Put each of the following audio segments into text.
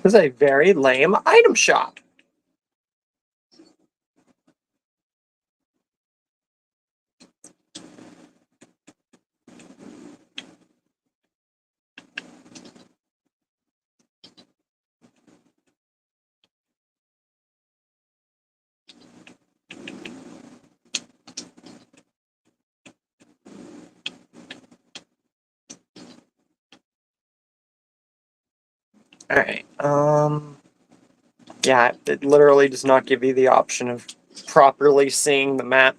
This is a very lame item shop. Alright, yeah, it literally does not give you the option of properly seeing the map.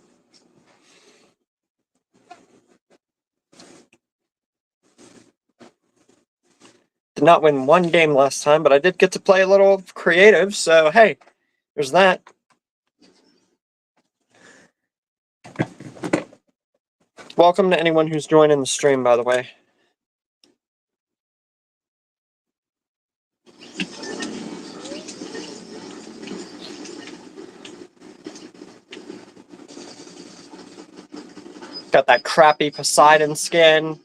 Did not win one game last time, but I did get to play a little creative, so hey, there's that. Welcome to anyone who's joining the stream, by the way. Got that crappy Poseidon skin.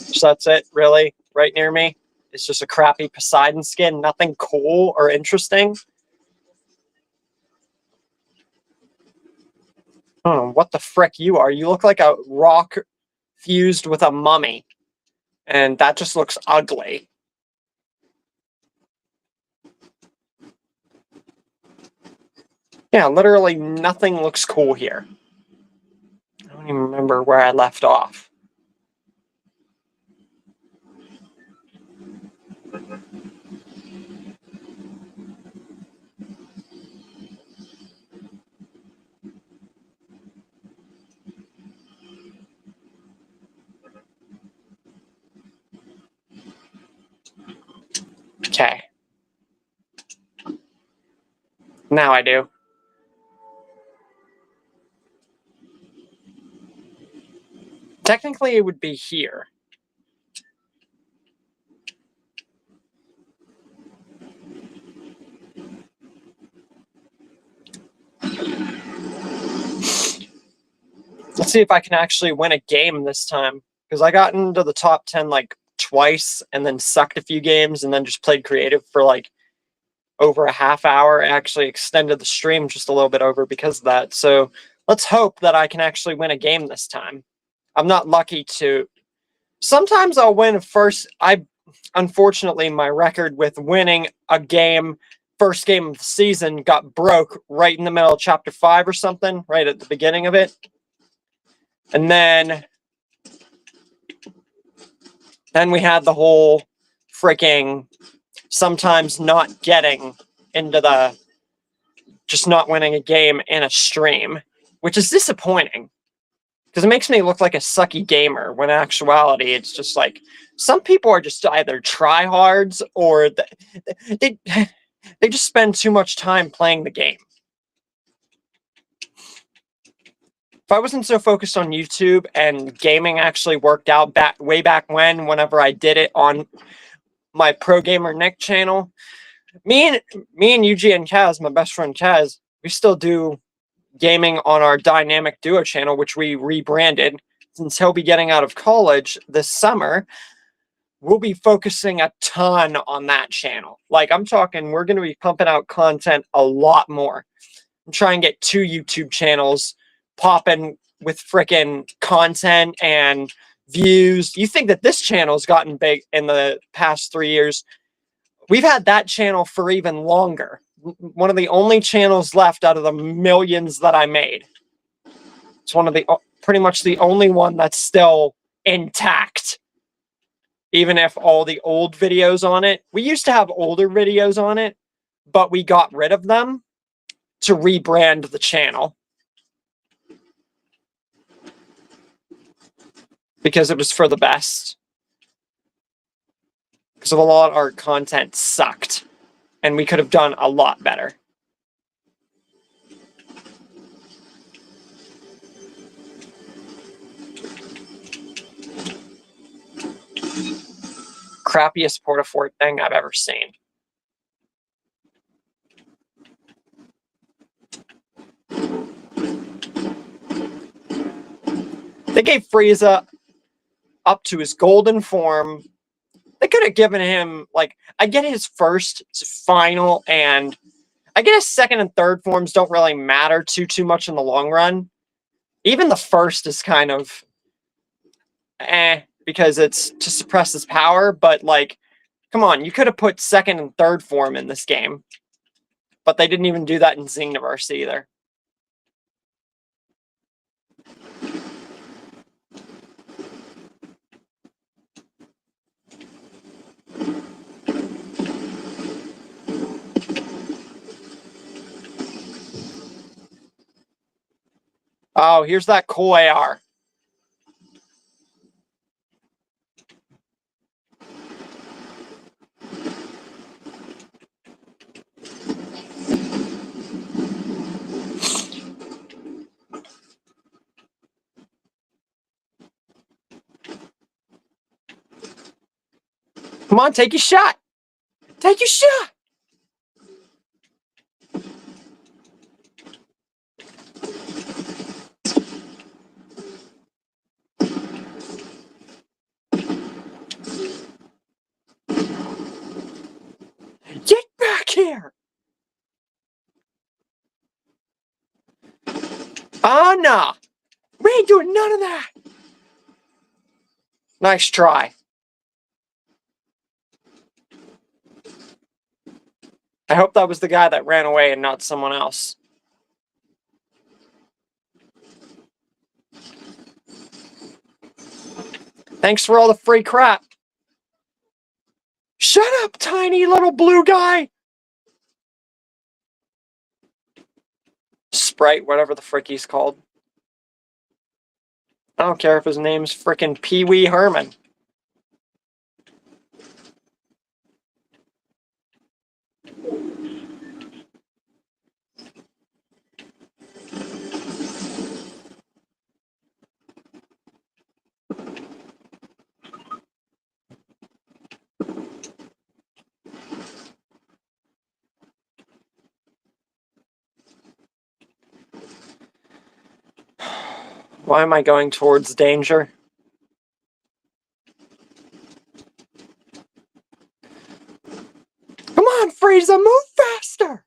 So that's it, really? Right near me? It's just a crappy Poseidon skin, nothing cool or interesting. What the frick you are? You look like a rock fused with a mummy. And that just looks ugly. Yeah, literally nothing looks cool here. I don't even remember where I left off. Okay. Now I do. Technically, it would be here. Let's see if I can actually win a game this time. Because I got into the top 10 like twice and then sucked a few games and then just played creative for like over a half hour. I actually extended the stream just a little bit over because of that. So let's hope that I can actually win a game this time. I'm not lucky to. Sometimes I'll win first. Unfortunately, my record with winning a game, first game of the season, got broke right in the middle of chapter 5 or something, right at the beginning of it. And then we had the whole freaking sometimes not getting into the just not winning a game in a stream, which is disappointing because it makes me look like a sucky gamer when in actuality it's just like some people are just either tryhards or they just spend too much time playing the game. If I wasn't so focused on YouTube and gaming actually worked out way back whenever I did it on my Pro Gamer Nick channel, me and Yuji and Kaz, my best friend Kaz, we still do gaming on our Dynamic Duo channel, which we rebranded. Since he'll be getting out of college this summer, we'll be focusing a ton on that channel. Like, I'm talking, we're going to be pumping out content a lot more. I'm trying to get 2 YouTube channels popping with freaking content and views. You think that this channel's gotten big in the past 3 years? We've had that channel for even longer. One of the only channels left out of the millions that I made. It's one of the pretty much the only one that's still intact. Even if all the old videos on it, we used to have older videos on it, but we got rid of them to rebrand the channel because it was for the best. Because a lot of our content sucked and we could have done a lot better. Crappiest Portafort thing I've ever seen. They gave Frieza up to his golden form. They could have given him, like, I get his first, final, and I get his second and third forms don't really matter too much in the long run. Even the first is kind of because it's to suppress his power, but like, come on, you could have put second and third form in this game. But they didn't even do that in Omniverse either. Oh, here's that cool AR. Come on, take your shot. Take your shot. Get back here. Oh, no. We ain't doing none of that. Nice try. I hope that was the guy that ran away and not someone else. Thanks for all the free crap. Shut up, tiny little blue guy. Sprite, whatever the frick he's called. I don't care if his name's frickin' Pee Wee Herman. Why am I going towards danger? Come on, Frieza, move faster!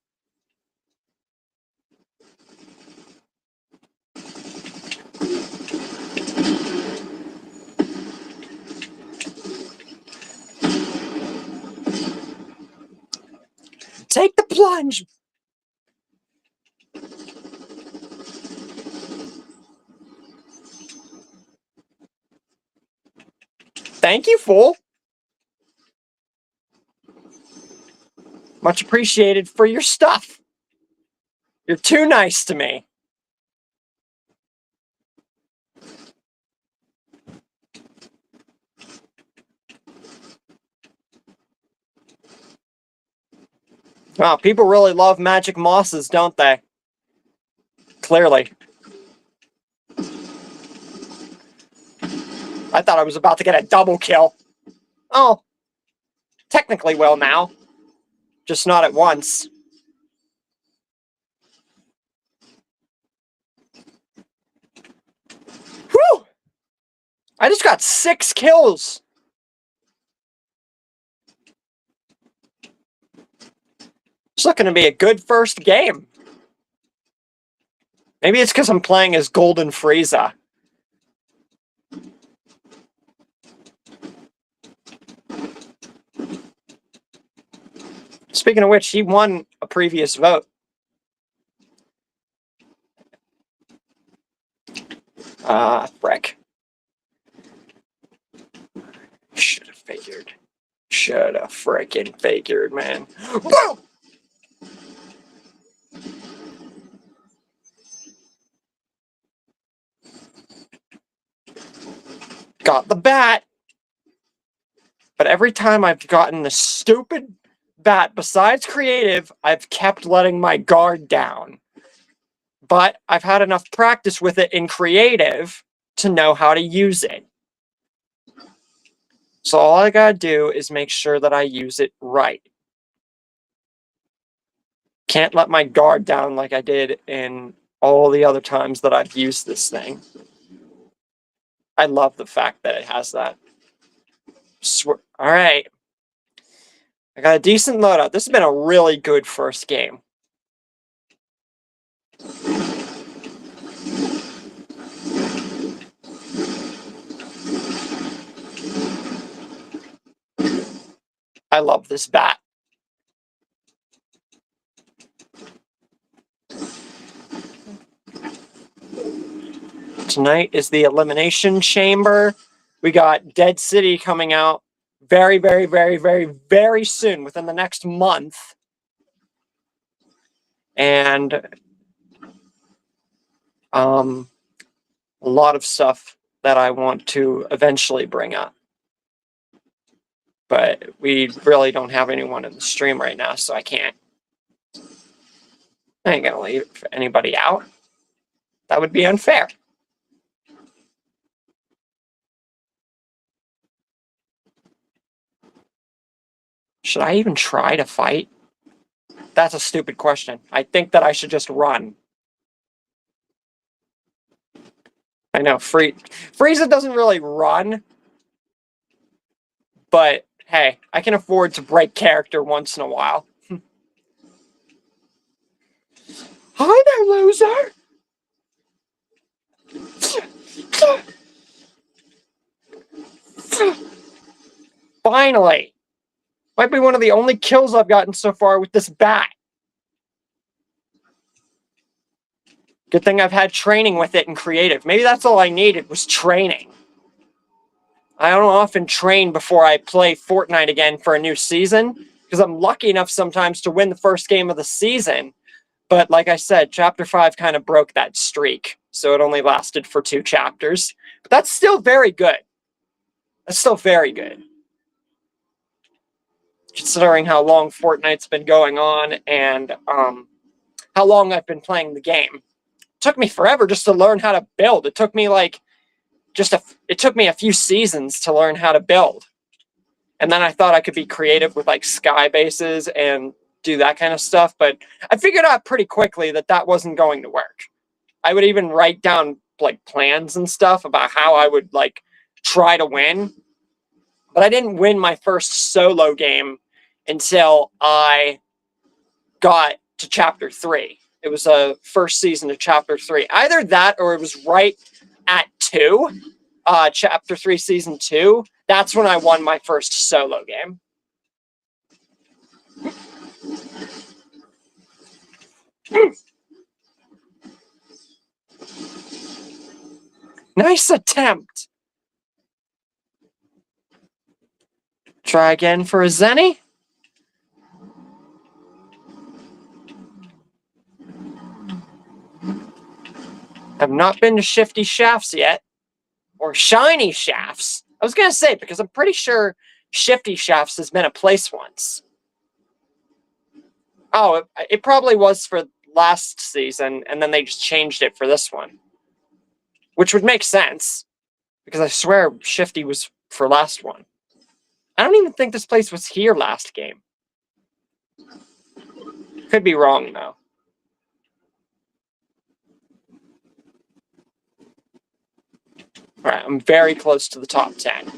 Take the plunge! Thank you, fool. Much appreciated for your stuff. You're too nice to me. Wow, people really love magic mosses, don't they? Clearly. I thought I was about to get a double kill. Oh, technically will now. Just not at once. Whew! I just got 6 kills. It's looking to be a good first game. Maybe it's because I'm playing as Golden Frieza. Speaking of which, he won a previous vote. Frick. Should have figured. Should have frickin' figured, man. Boom! Got the bat. But every time I've gotten the stupid bat, besides creative, I've kept letting my guard down. But I've had enough practice with it in creative to know how to use it. So all I gotta do is make sure that I use it right. Can't let my guard down like I did in all the other times that I've used this thing. I love the fact that it has that. All right. I got a decent loadout. This has been a really good first game. I love this bat. Tonight is the Elimination Chamber. We got Dead City coming out very, very, very, very, very soon, within the next month. And a lot of stuff that I want to eventually bring up. But we really don't have anyone in the stream right now, so I can't. I ain't gonna leave anybody out. That would be unfair. Should I even try to fight? That's a stupid question. I think that I should just run. I know, Frieza doesn't really run. But, hey, I can afford to break character once in a while. Hi there, loser! Finally! Might be one of the only kills I've gotten so far with this bat. Good thing I've had training with it in creative. Maybe that's all I needed, was training. I don't often train before I play Fortnite again for a new season, because I'm lucky enough sometimes to win the first game of the season. But like I said, Chapter 5 kind of broke that streak, so it only lasted for 2 chapters. But that's still very good. That's still very good. Considering how long Fortnite's been going on and how long I've been playing the game. It took me forever just to learn how to build. It took me like it took me a few seasons to learn how to build. And then I thought I could be creative with like sky bases and do that kind of stuff, but I figured out pretty quickly that that wasn't going to work. I would even write down like plans and stuff about how I would like try to win. But I didn't win my first solo game until I got to Chapter 3. It was a first season of Chapter 3. Either that or it was right at 2, Chapter 3, Season 2. That's when I won my first solo game. Nice attempt. Try again for a Zenny. Have not been to Shifty Shafts yet. Or Shiny Shafts. I was going to say, because I'm pretty sure Shifty Shafts has been a place once. Oh, it probably was for last season, and then they just changed it for this one. Which would make sense, because I swear Shifty was for last one. I don't even think this place was here last game. Could be wrong, though. Alright, I'm very close to the top 10.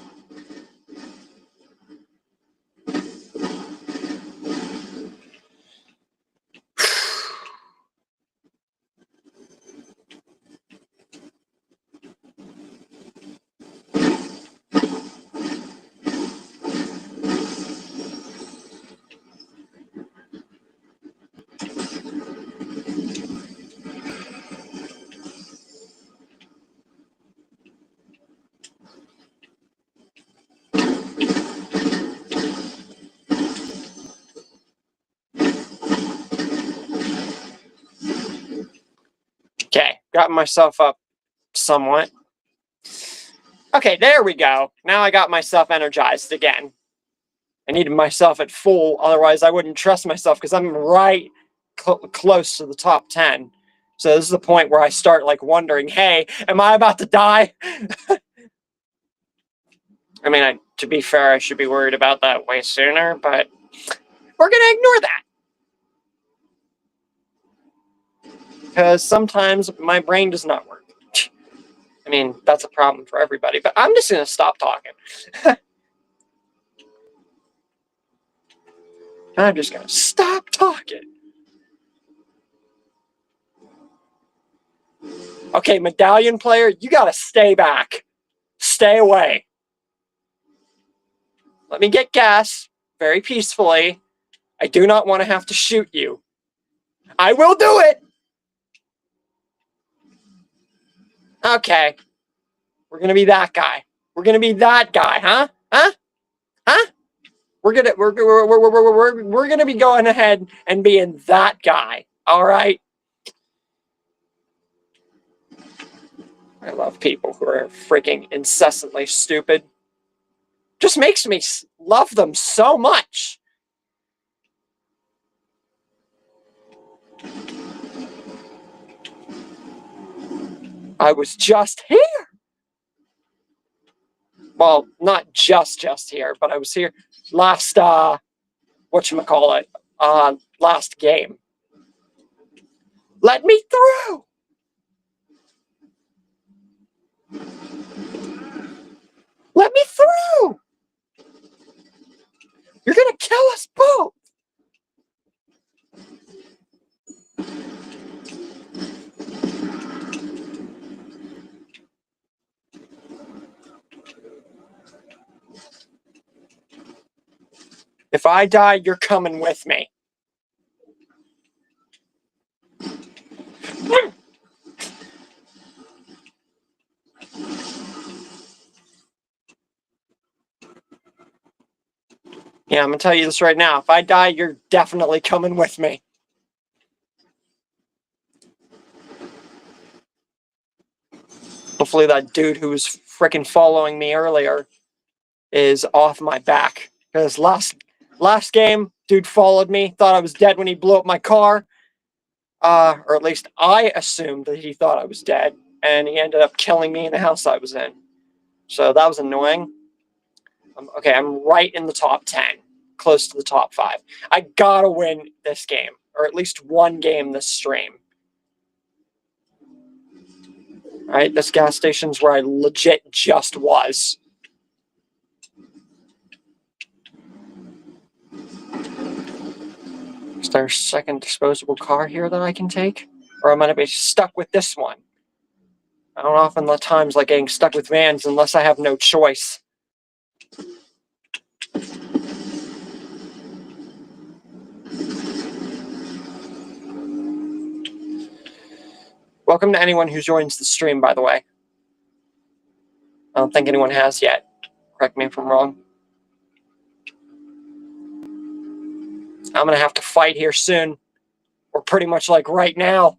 Okay, got myself up somewhat. Okay, there we go. Now I got myself energized again. I needed myself at full, otherwise I wouldn't trust myself because I'm right close to the top 10. So this is the point where I start like wondering, hey, am I about to die? I mean, to be fair, I should be worried about that way sooner, but we're going to ignore that. Because sometimes my brain does not work. I mean, that's a problem for everybody, but I'm just going to stop talking. I'm just going to stop talking. Okay, medallion player, you got to stay back. Stay away. Let me get gas very peacefully. I do not want to have to shoot you. I will do it. Okay. We're going to be that guy. We're going to be that guy, huh? Huh? Huh? We're going to be going ahead and being that guy. All right? I love people who are freaking incessantly stupid. Just makes me love them so much. I was just here. Well, not just here, but I was here last, whatchamacallit, last game. Let me through! Let me through! You're gonna kill us both! If I die, you're coming with me. Yeah, I'm gonna tell you this right now. If I die, you're definitely coming with me. Hopefully that dude who was freaking following me earlier is off my back. Because last game, dude followed me, thought I was dead when he blew up my car. Or at least I assumed that he thought I was dead, and he ended up killing me in the house I was in. So that was annoying. Okay, I'm right in the top 10, close to the top 5. I gotta win this game, or at least one game this stream. Alright, this gas station's where I legit just was. Is there a second disposable car here that I can take? Or am I going to be stuck with this one? I don't often let times like getting stuck with vans unless I have no choice. Welcome to anyone who joins the stream, by the way. I don't think anyone has yet. Correct me if I'm wrong. I'm going to have to fight here soon. Or pretty much like right now.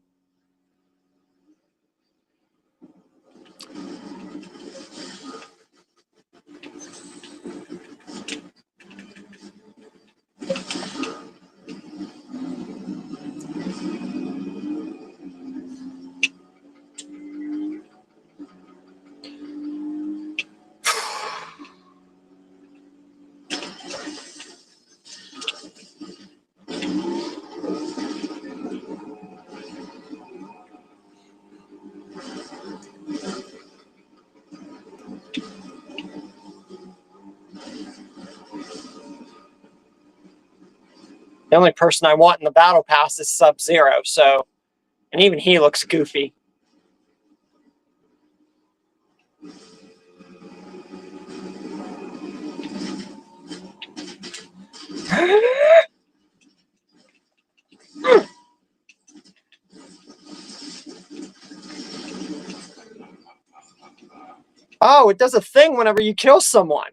The only person I want in the battle pass is Sub-Zero, so... And even he looks goofy. Oh, it does a thing whenever you kill someone.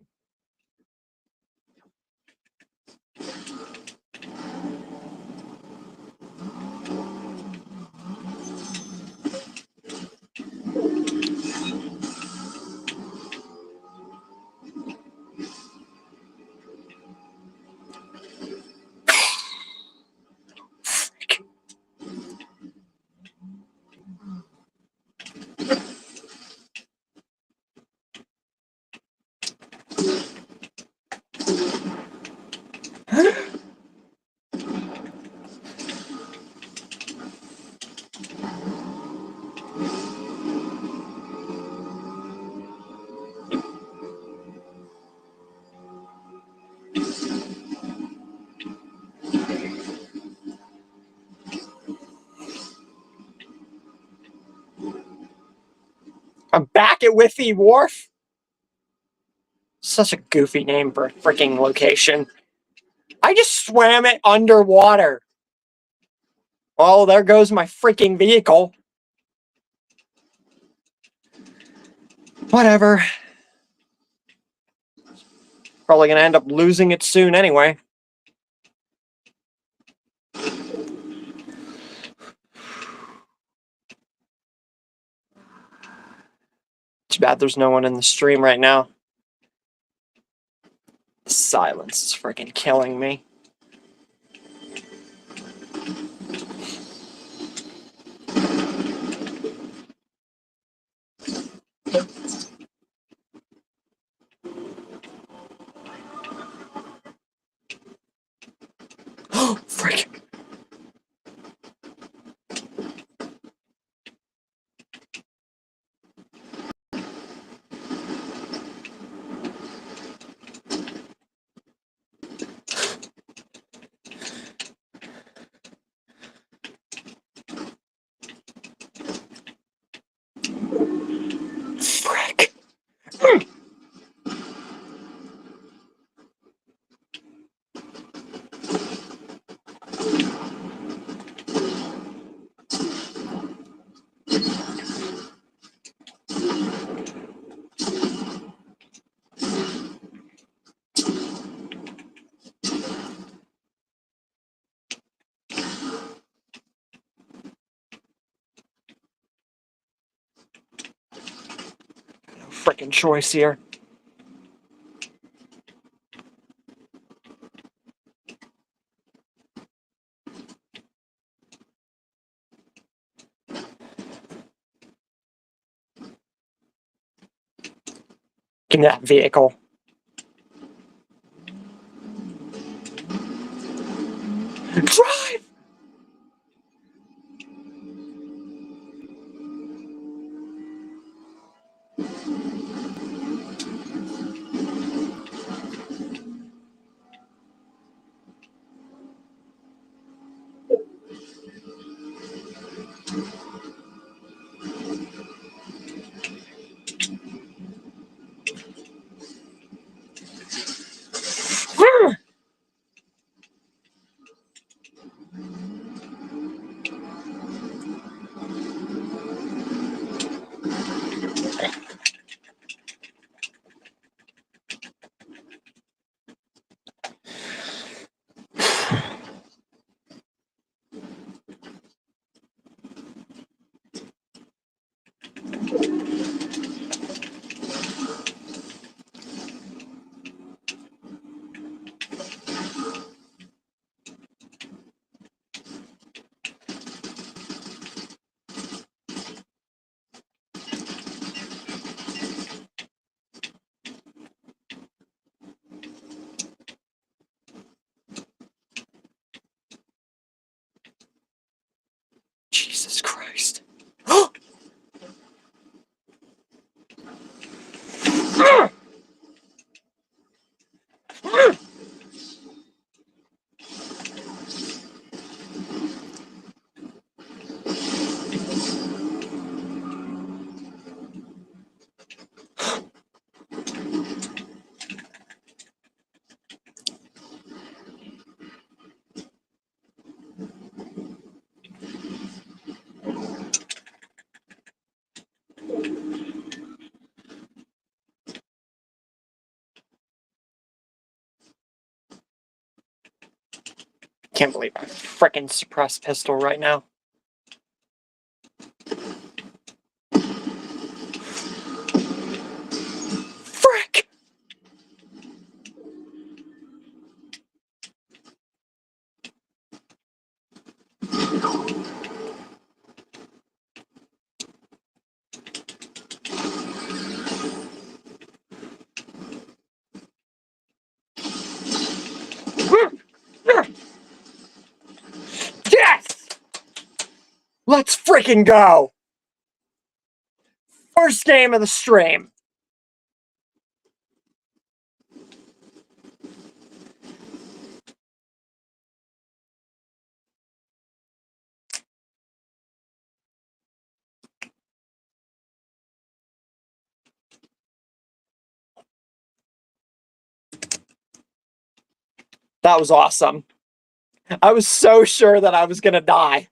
I'm back at Whiffy Wharf. Such a goofy name for a freaking location. I just swam it underwater. Oh, there goes my freaking vehicle. Whatever. Probably gonna end up losing it soon anyway. Too bad there's no one in the stream right now. The silence is freaking killing me. Oh, frick. Frick. No freaking choice here. Give me that vehicle. Drive! Jesus Christ. Can't believe I freaking suppressed pistol right now. Frick! Yes! Let's freaking go! First game of the stream. That was awesome. I was so sure that I was gonna die.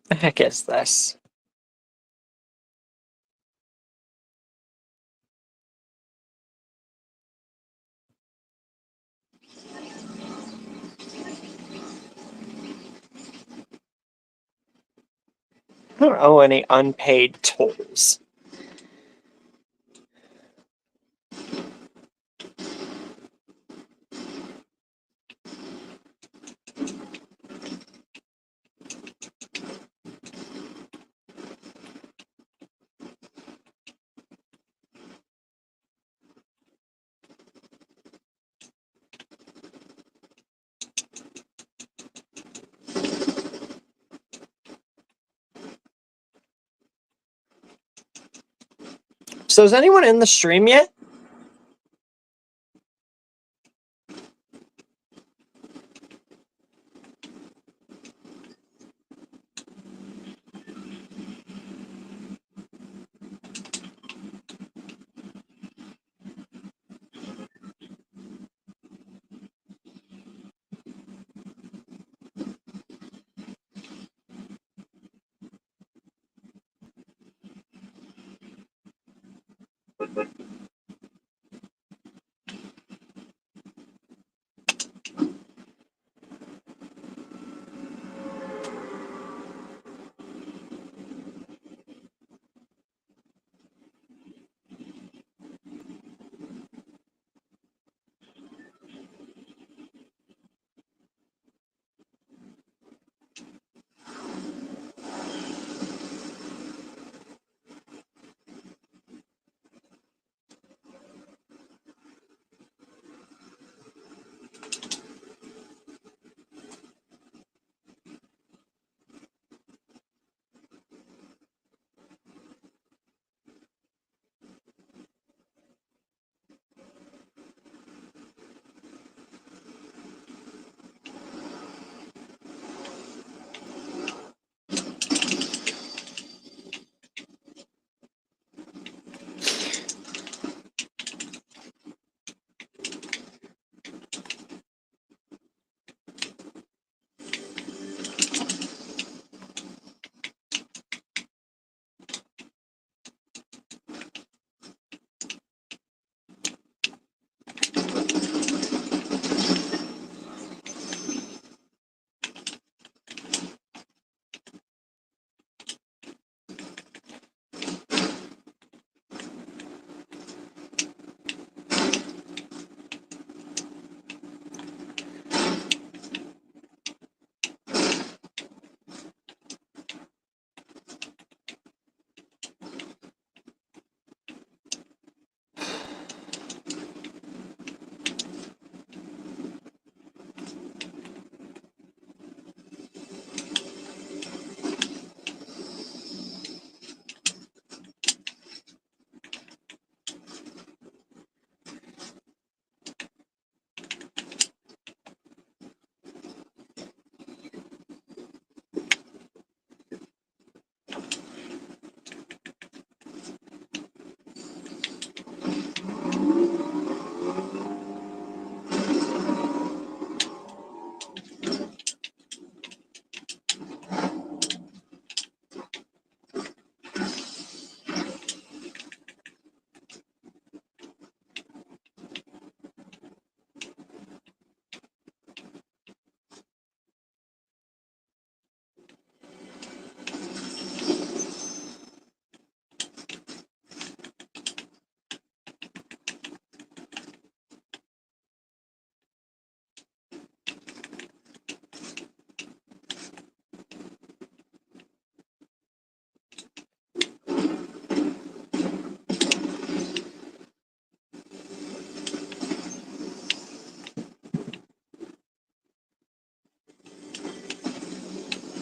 The heck is this? I don't owe any unpaid tolls. So is anyone in the stream yet?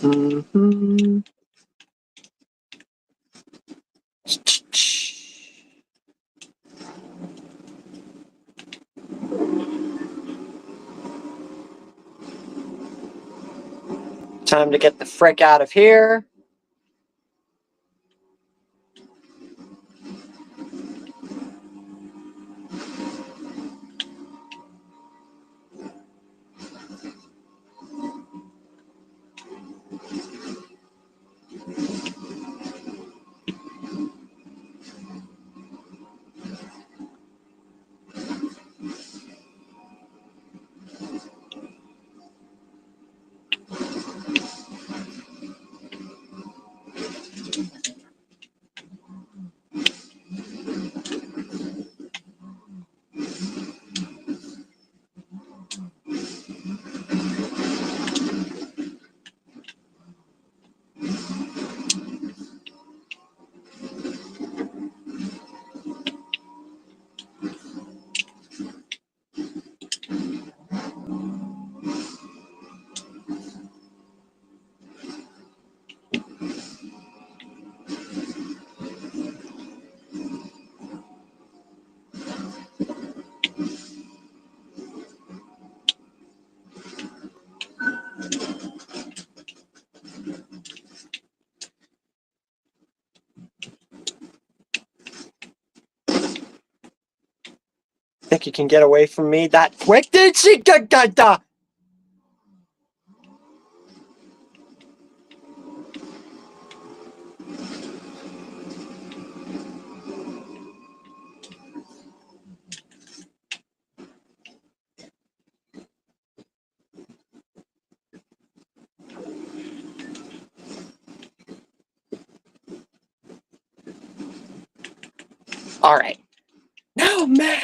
Mm-hmm. Time to get the frick out of here. Think you can get away from me that quick? Did she da? All right. No, man.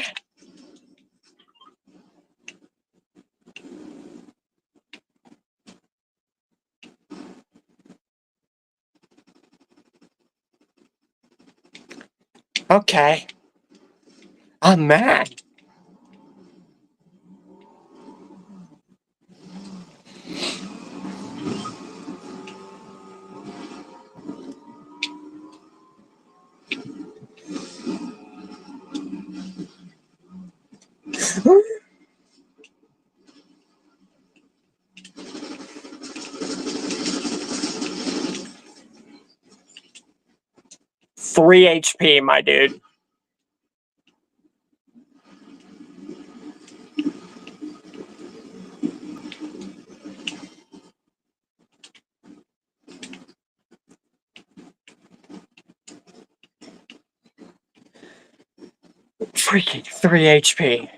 Okay. I'm mad. Three HP, my dude. Freaking 3 HP.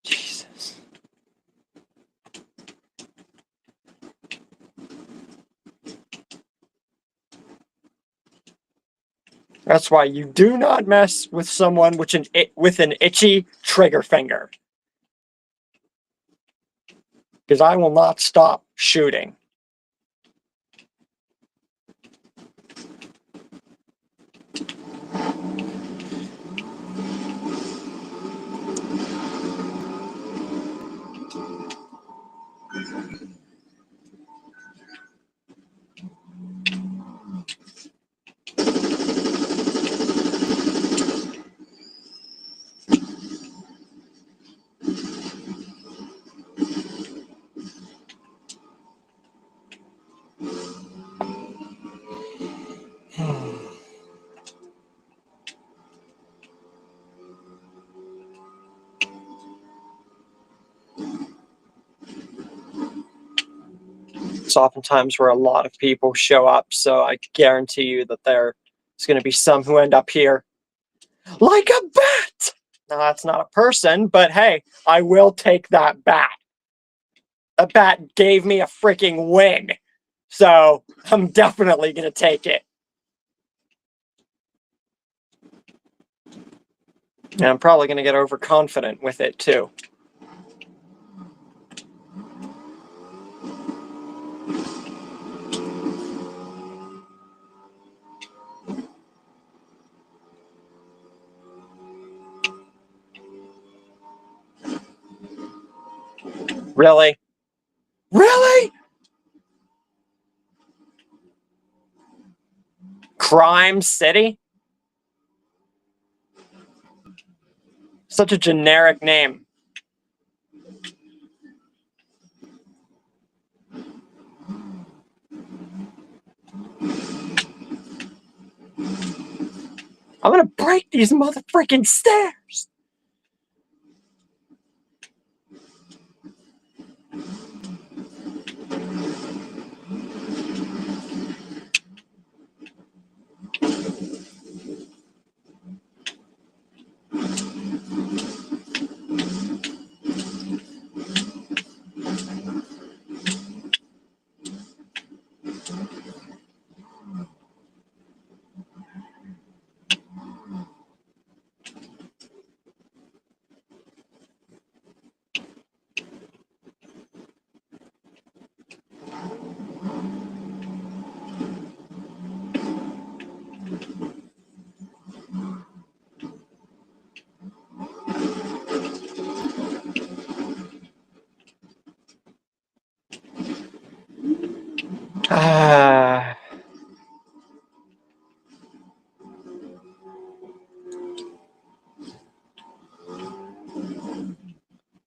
Jesus. That's why you do not mess with someone with an itchy trigger finger. Because I will not stop shooting. It's oftentimes where a lot of people show up, so I guarantee you that there's going to be some who end up here like a bat. Now, that's not a person, but hey, I will take that bat. A bat gave me a freaking win, so I'm definitely going to take it. And I'm probably going to get overconfident with it, too. Really? Really? Crime City? Such a generic name. I'm gonna break these motherfucking stairs!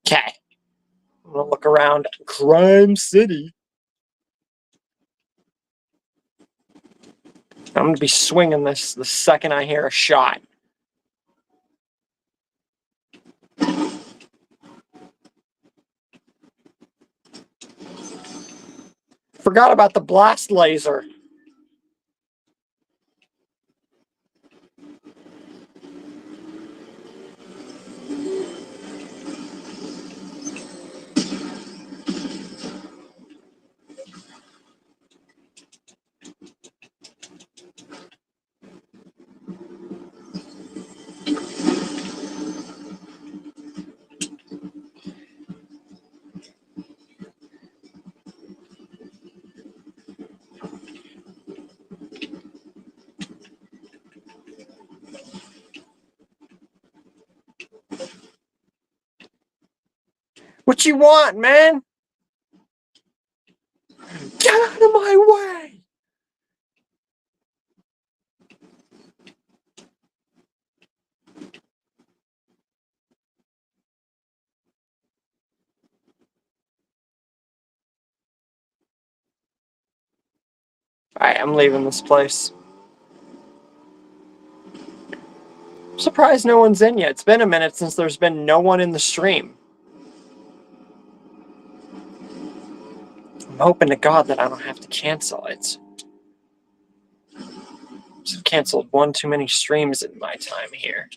Okay. I'm gonna look around Crime City. I'm gonna be swinging this the second I hear a shot. Forgot about the blast laser. What you want, man? Get out of my way! Alright, I'm leaving this place. I'm surprised no one's in yet. It's been a minute since there's been no one in the stream. I'm hoping to God that I don't have to cancel it. I've canceled one too many streams in my time here.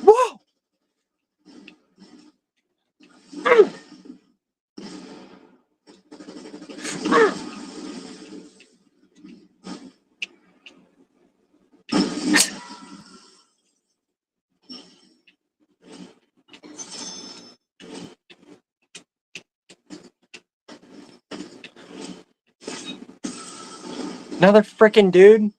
Whoa! Another freaking dude.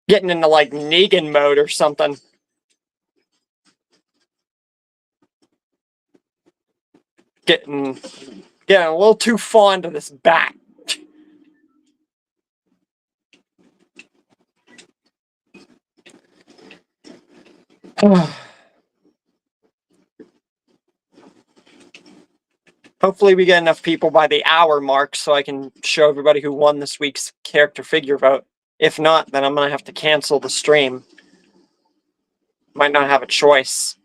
Getting into like Negan mode or something. Getting a little too fond of this bat. Hopefully we get enough people by the hour mark so I can show everybody who won this week's character figure vote. If not, then I'm going to have to cancel the stream. Might not have a choice.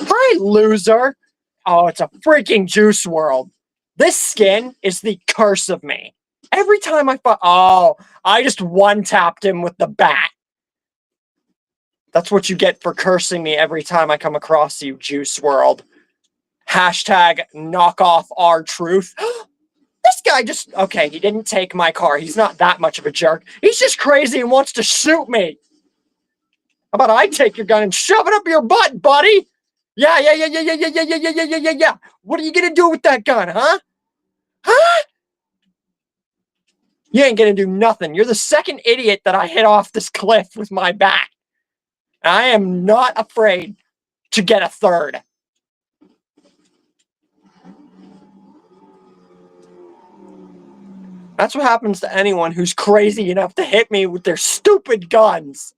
Hi, loser! Oh, it's a freaking Juice World. This skin is the curse of me. Every time I just one-tapped him with the bat. That's what you get for cursing me every time I come across you, Juice World. Hashtag knock off our truth. This guy just... Okay, he didn't take my car. He's not that much of a jerk. He's just crazy and wants to shoot me. How about I take your gun and shove it up your butt, buddy? Yeah. What are you gonna do with that gun, huh? Huh? You ain't gonna do nothing. You're the second idiot that I hit off this cliff with my bat. I am not afraid to get a third. That's what happens to anyone who's crazy enough to hit me with their stupid guns.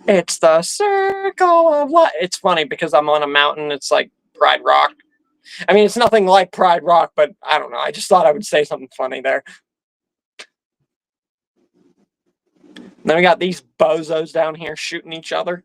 It's the circle of life. It's funny because I'm on a mountain. It's like Pride Rock. I mean, it's nothing like Pride Rock, but I don't know. I just thought I would say something funny there. Then we got these bozos down here shooting each other.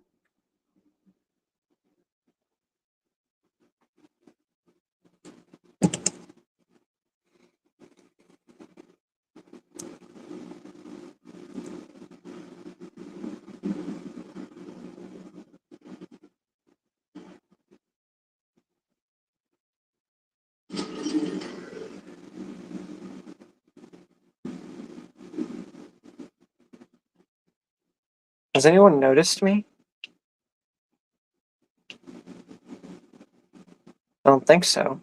Has anyone noticed me? I don't think so.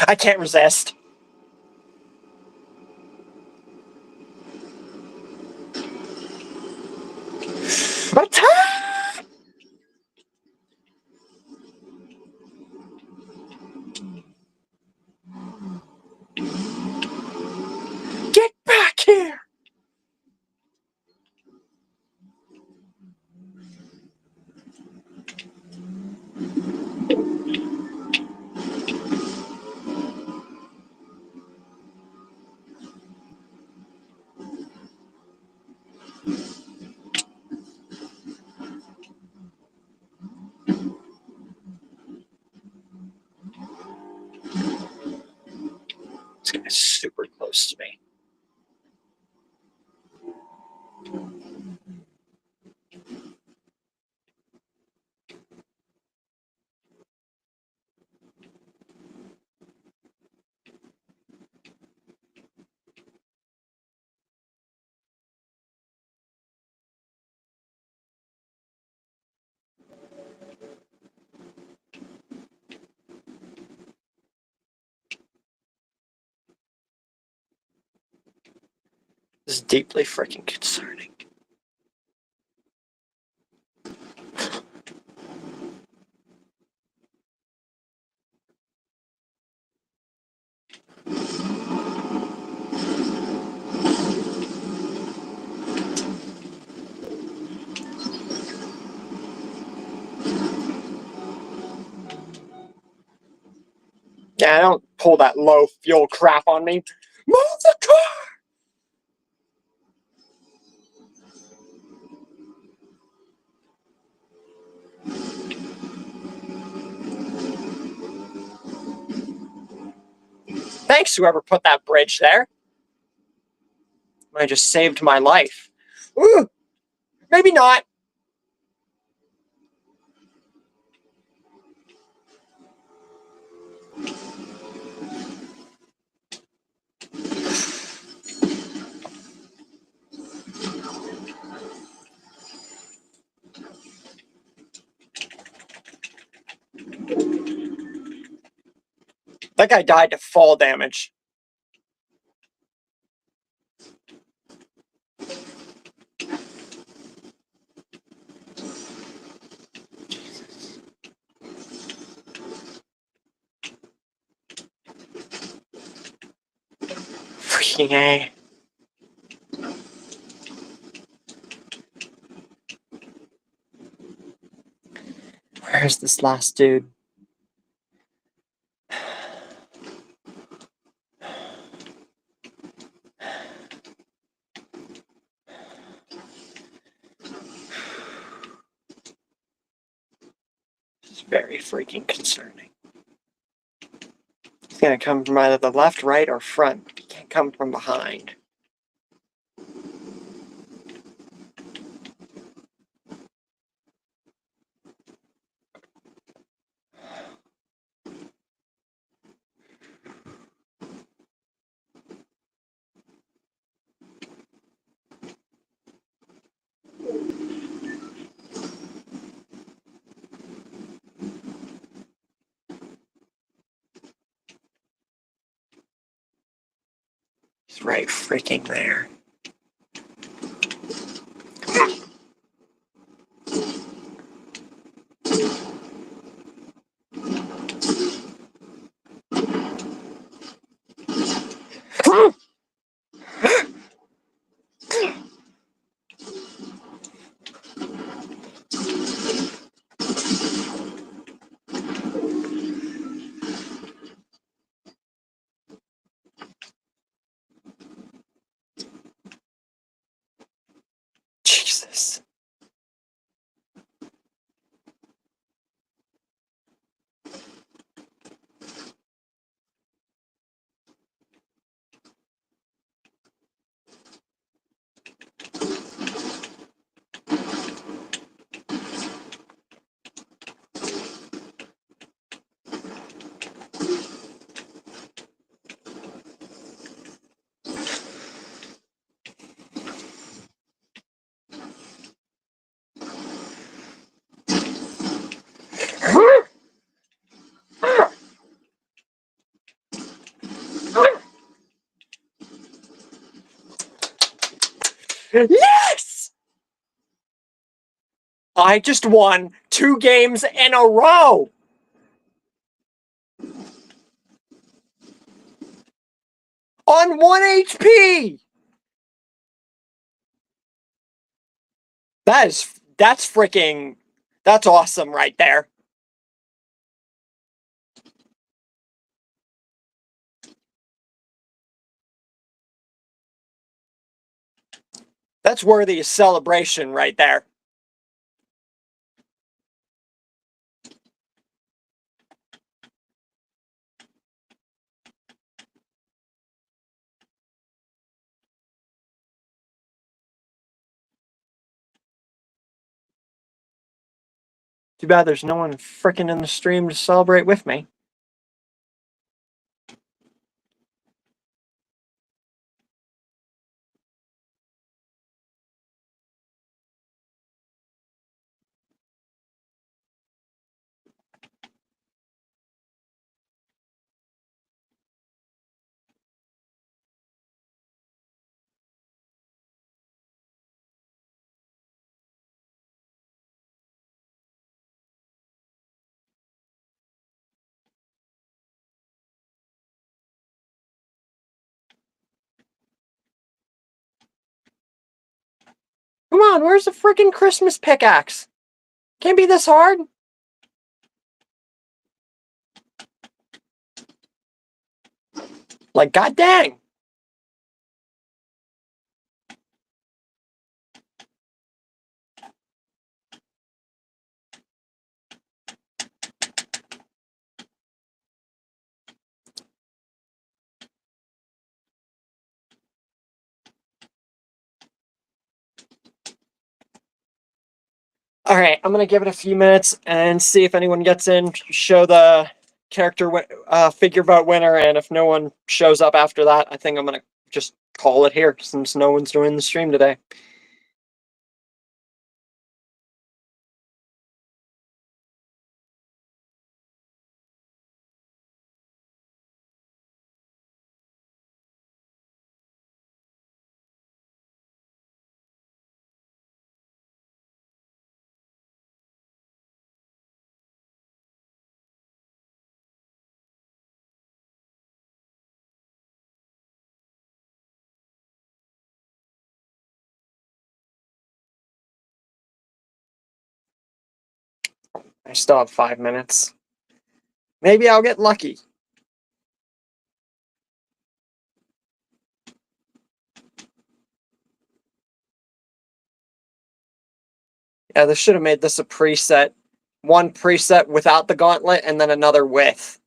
I can't resist. Attack! Get back here! This guy's super close to me. This is deeply freaking concerning. Yeah, don't pull that low fuel crap on me. Move the car! Thanks, whoever put that bridge there. I just saved my life. Ooh, maybe not. That guy died to fall damage. Freaking A. Where's this last dude? This is very freaking concerning. It's gonna come from either the left, right, or front. It can't come from behind. He's right freaking there. Jesus. Yes! I just won 2 games in a row! On 1 HP! That's freaking, that's awesome right there. That's worthy of celebration right there. Too bad there's no one freaking in the stream to celebrate with me. on, where's the freaking Christmas pickaxe? Can't be this hard. Like, god dang. All right, I'm gonna give it a few minutes and see if anyone gets in, show the character figure vote winner, and if no one shows up after that, I think I'm gonna just call it here since no one's doing the stream today. I still have 5 minutes. Maybe I'll get lucky. Yeah, they should have made this a preset. One preset without the gauntlet, and then another with.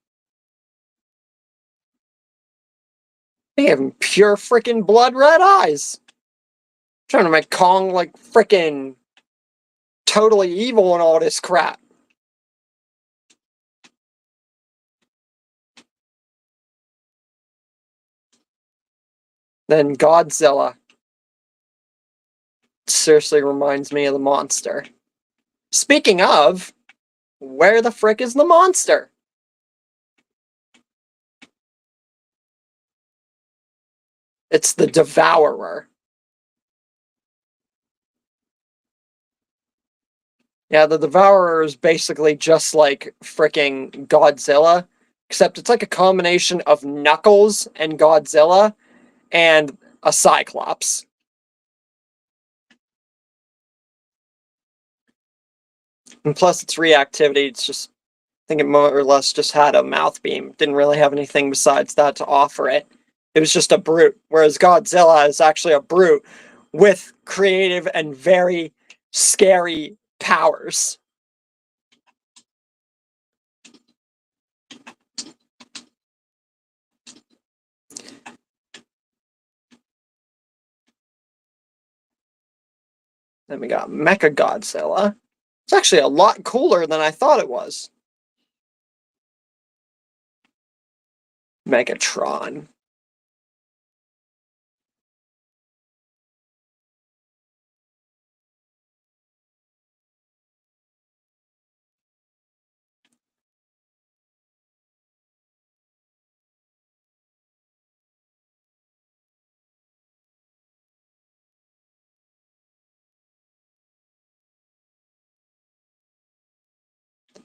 They have pure freaking blood red eyes. Trying to make Kong like freaking totally evil and all this crap. Then Godzilla seriously reminds me of the monster. Speaking of, where the frick is the monster? It's the Devourer. Yeah, the Devourer is basically just like fricking Godzilla, except it's like a combination of Knuckles and Godzilla and a Cyclops. And plus its reactivity, it's just, I think it more or less just had a mouth beam. Didn't really have anything besides that to offer it. It was just a brute, whereas Godzilla is actually a brute with creative and very scary powers. Then we got Mecha Godzilla. It's actually a lot cooler than I thought it was. Megatron.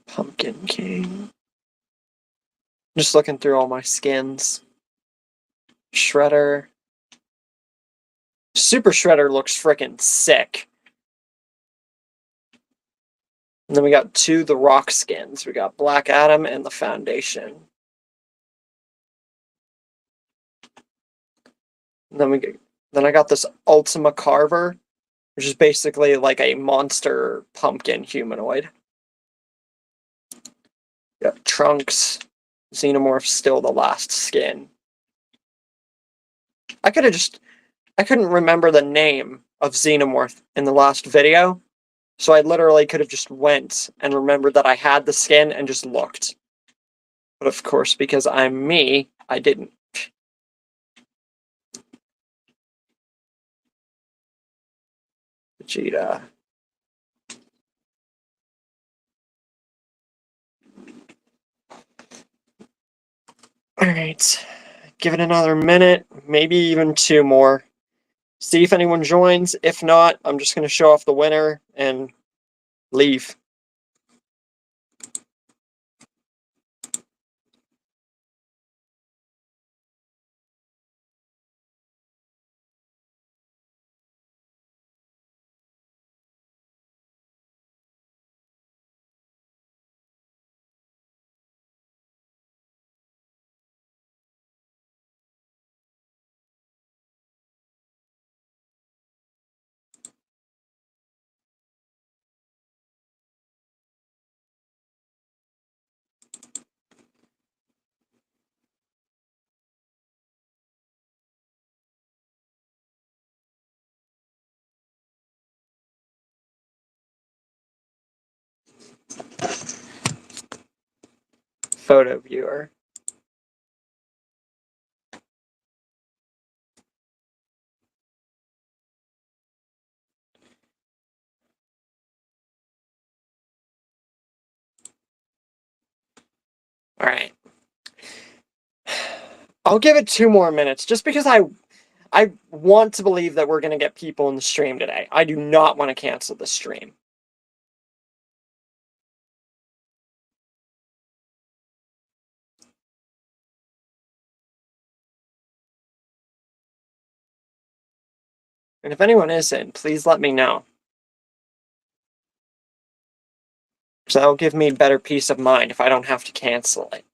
Pumpkin King. Just looking through all my skins. Shredder. Super Shredder looks freaking sick. And then we got two The Rock skins. We got Black Adam and the Foundation. And then I got this Ultima Carver, which is basically like a monster pumpkin humanoid. Got Trunks. Xenomorph still the last skin. I couldn't remember the name of Xenomorph in the last video, so I literally could have just went and remembered that I had the skin and just looked. But of course, because I'm me, I didn't. Vegeta. Alright. Give it another minute, maybe even 2 more. See if anyone joins. If not, I'm just going to show off the winner and leave. photo viewer. All right. I'll give it 2 more minutes just because I want to believe that we're going to get people in the stream today. I do not want to cancel the stream. And if anyone isn't, please let me know. So that'll give me better peace of mind if I don't have to cancel it.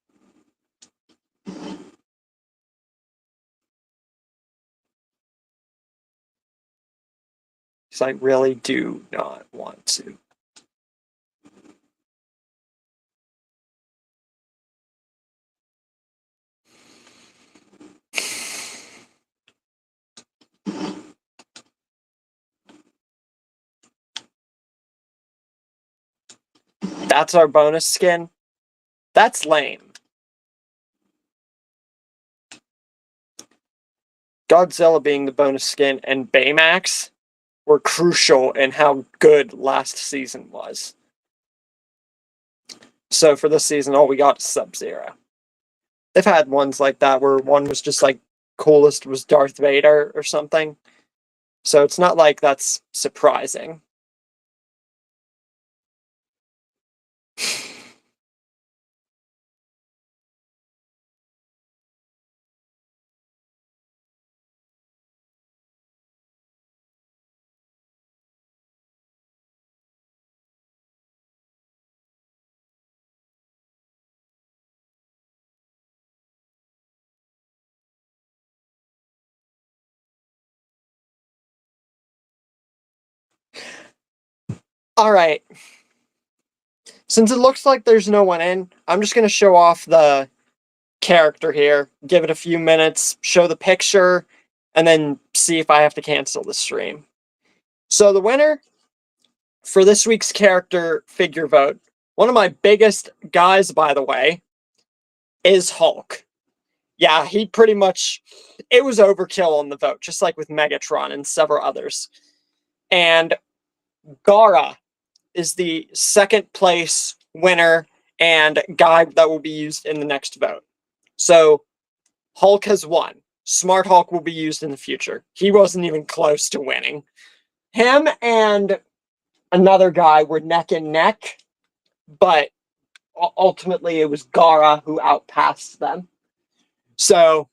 Because I really do not want to. That's our bonus skin? That's lame. Godzilla being the bonus skin and Baymax were crucial in how good last season was. So for this season, all we got is Sub-Zero. They've had ones like that where one was just like coolest was Darth Vader or something. So it's not like that's surprising. All right. Since it looks like there's no one in, I'm just going to show off the character here, give it a few minutes, show the picture, and then see if I have to cancel the stream. So the winner for this week's character figure vote, one of my biggest guys, by the way, is Hulk. Yeah, he pretty much, it was overkill on the vote, just like with Megatron and several others. And Gara is the second place winner and guy that will be used in the next vote. So Hulk has won. Smart Hulk will be used in the future. He wasn't even close to winning. Him and another guy were neck and neck, but ultimately it was Gara who outpassed them. So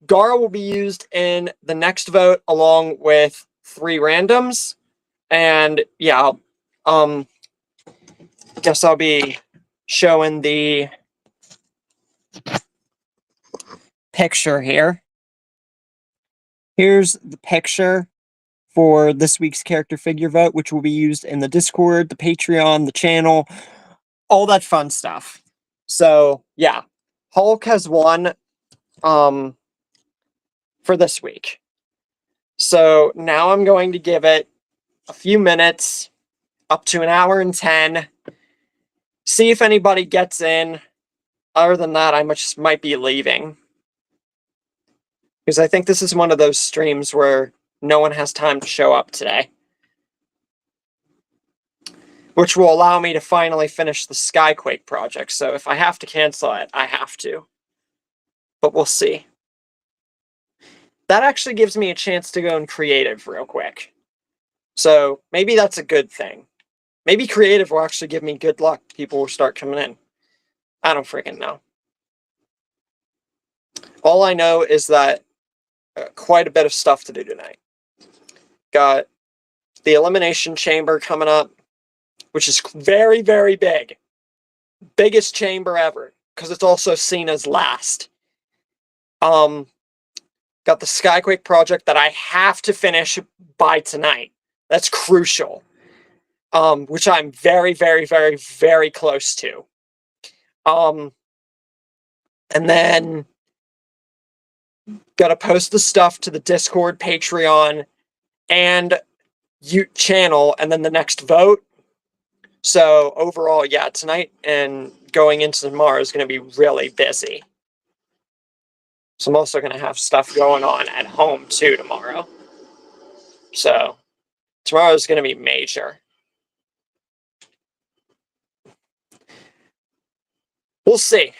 Gara will be used in the next vote along with 3 randoms. And yeah, guess I'll be showing the picture here. Here's the picture for this week's character figure vote, which will be used in the Discord, the Patreon, the channel, all that fun stuff. So yeah, Hulk has won for this week. So now I'm going to give it a few minutes, up to 1 hour and 10. See if anybody gets in. Other than that, I just might be leaving. Because I think this is one of those streams where no one has time to show up today. Which will allow me to finally finish the Skyquake project. So if I have to cancel it, I have to. But we'll see. That actually gives me a chance to go in creative real quick. So maybe that's a good thing. Maybe creative will actually give me good luck. People will start coming in. I don't freaking know. All I know is that quite a bit of stuff to do tonight. Got the Elimination Chamber coming up, which is very, very big. Biggest chamber ever, because it's also seen as last. Got the Skyquake project that I have to finish by tonight. That's crucial. Which I'm very, very, very, very close to. And then gotta post the stuff to the Discord, Patreon, and channel, and then the next vote. So overall, yeah, tonight and going into tomorrow is going to be really busy. So I'm also going to have stuff going on at home too tomorrow. So tomorrow is going to be major. We'll see.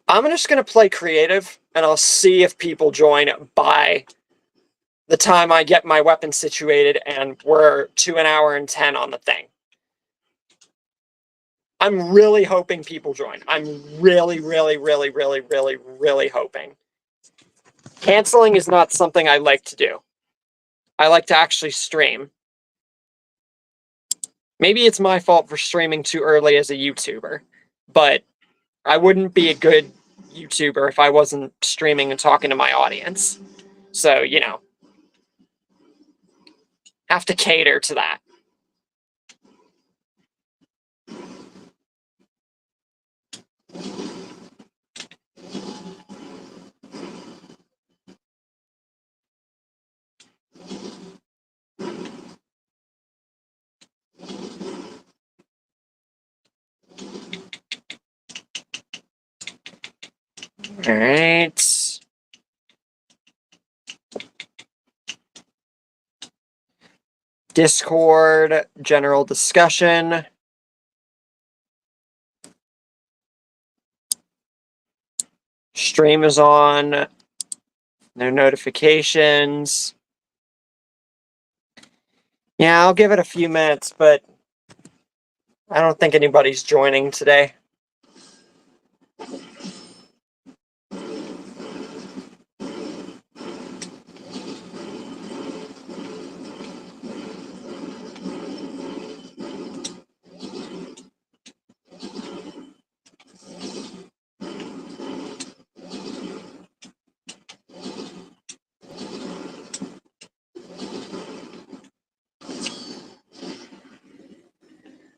I'm just going to play creative, and I'll see if people join by the time I get my weapon situated, and we're to an hour and 10 on the thing. I'm really hoping people join. I'm really, really, really, really, really, really hoping. Canceling is not something I like to do. I like to actually stream. Maybe it's my fault for streaming too early as a YouTuber, but I wouldn't be a good YouTuber if I wasn't streaming and talking to my audience. So, you know, have to cater to that. All right. Discord, general discussion. Stream is on. No notifications. Yeah, I'll give it a few minutes, but I don't think anybody's joining today.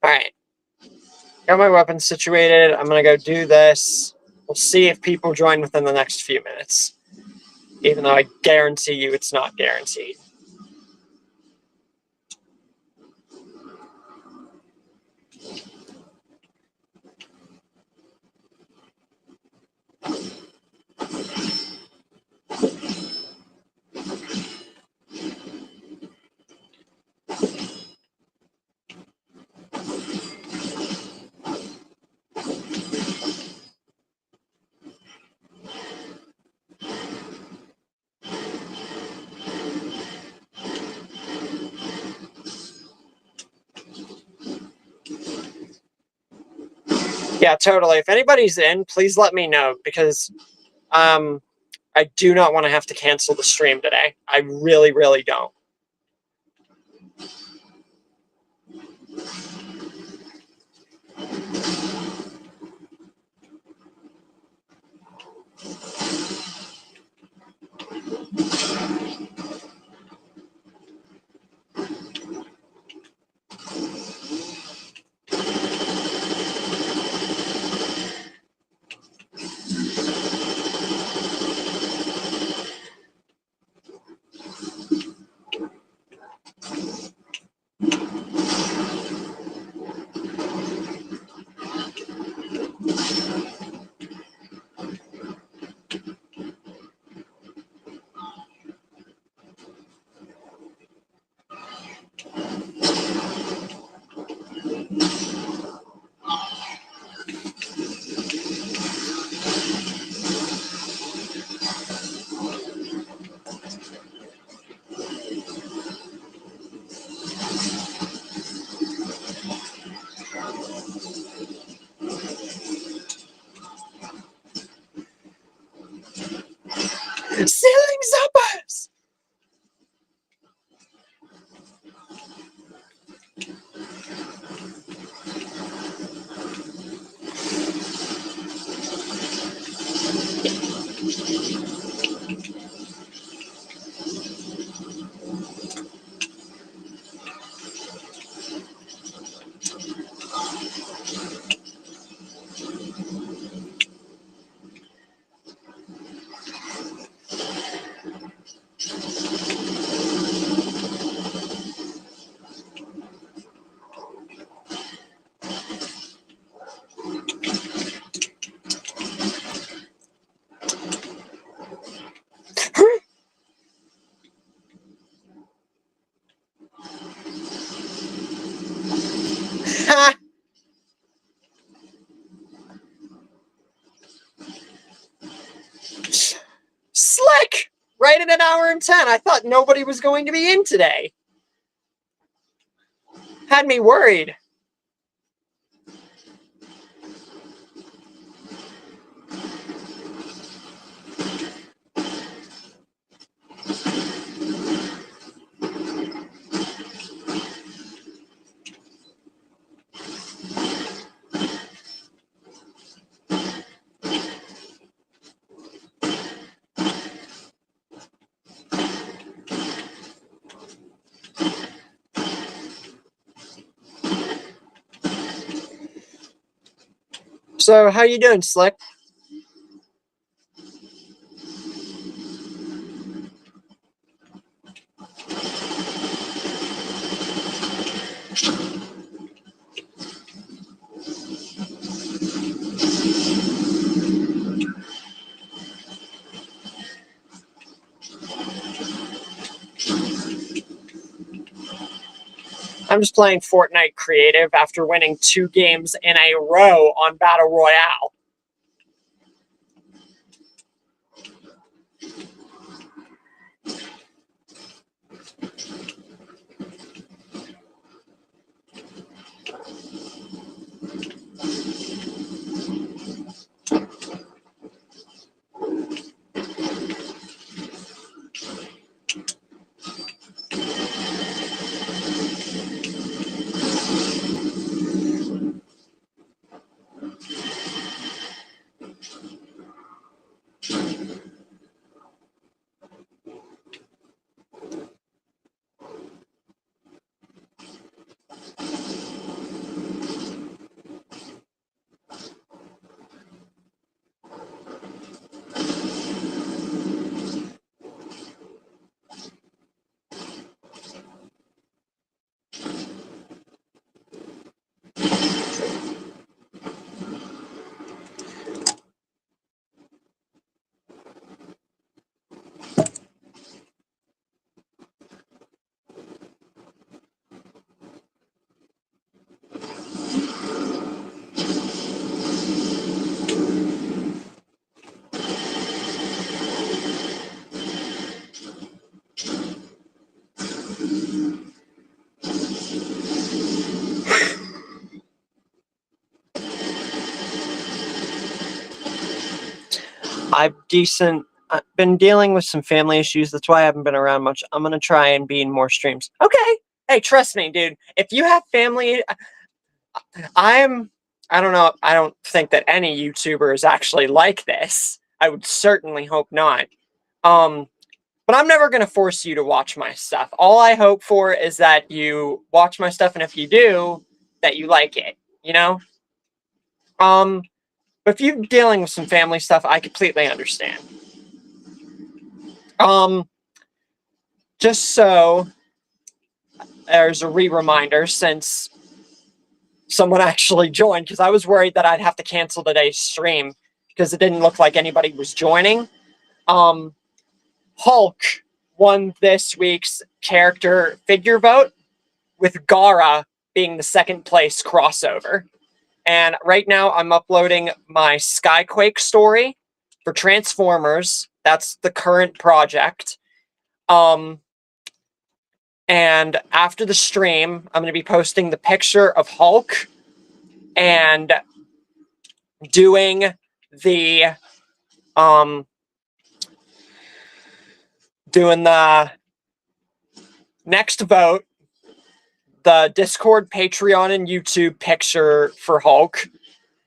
All right. Got my weapons situated. I'm going to go do this. We'll see if people join within the next few minutes. Even though I guarantee you it's not guaranteed. Yeah, totally. If anybody's in, please let me know because I do not want to have to cancel the stream today. I really, really don't. at an hour and 10. I thought nobody was going to be in today. Had me worried. So, how you doing, Slick? I'm just playing Fortnite Creative after winning 2 games in a row on Battle Royale. I've been dealing with some family issues. That's why I haven't been around much. I'm going to try and be in more streams. Okay. Hey, trust me, dude. If you have family, I don't know. I don't think that any YouTuber is actually like this. I would certainly hope not. But I'm never going to force you to watch my stuff. All I hope for is that you watch my stuff, and if you do, that you like it, you know? But if you're dealing with some family stuff, I completely understand. Just so there's a reminder, since someone actually joined, because I was worried that I'd have to cancel today's stream because it didn't look like anybody was joining. Hulk won this week's character figure vote, with Gara being the second place crossover. And right now I'm uploading my Skyquake story for Transformers. That's the current project. And after the stream, I'm going to be posting the picture of Hulk and doing the next vote, the Discord, Patreon, and YouTube picture for Hulk,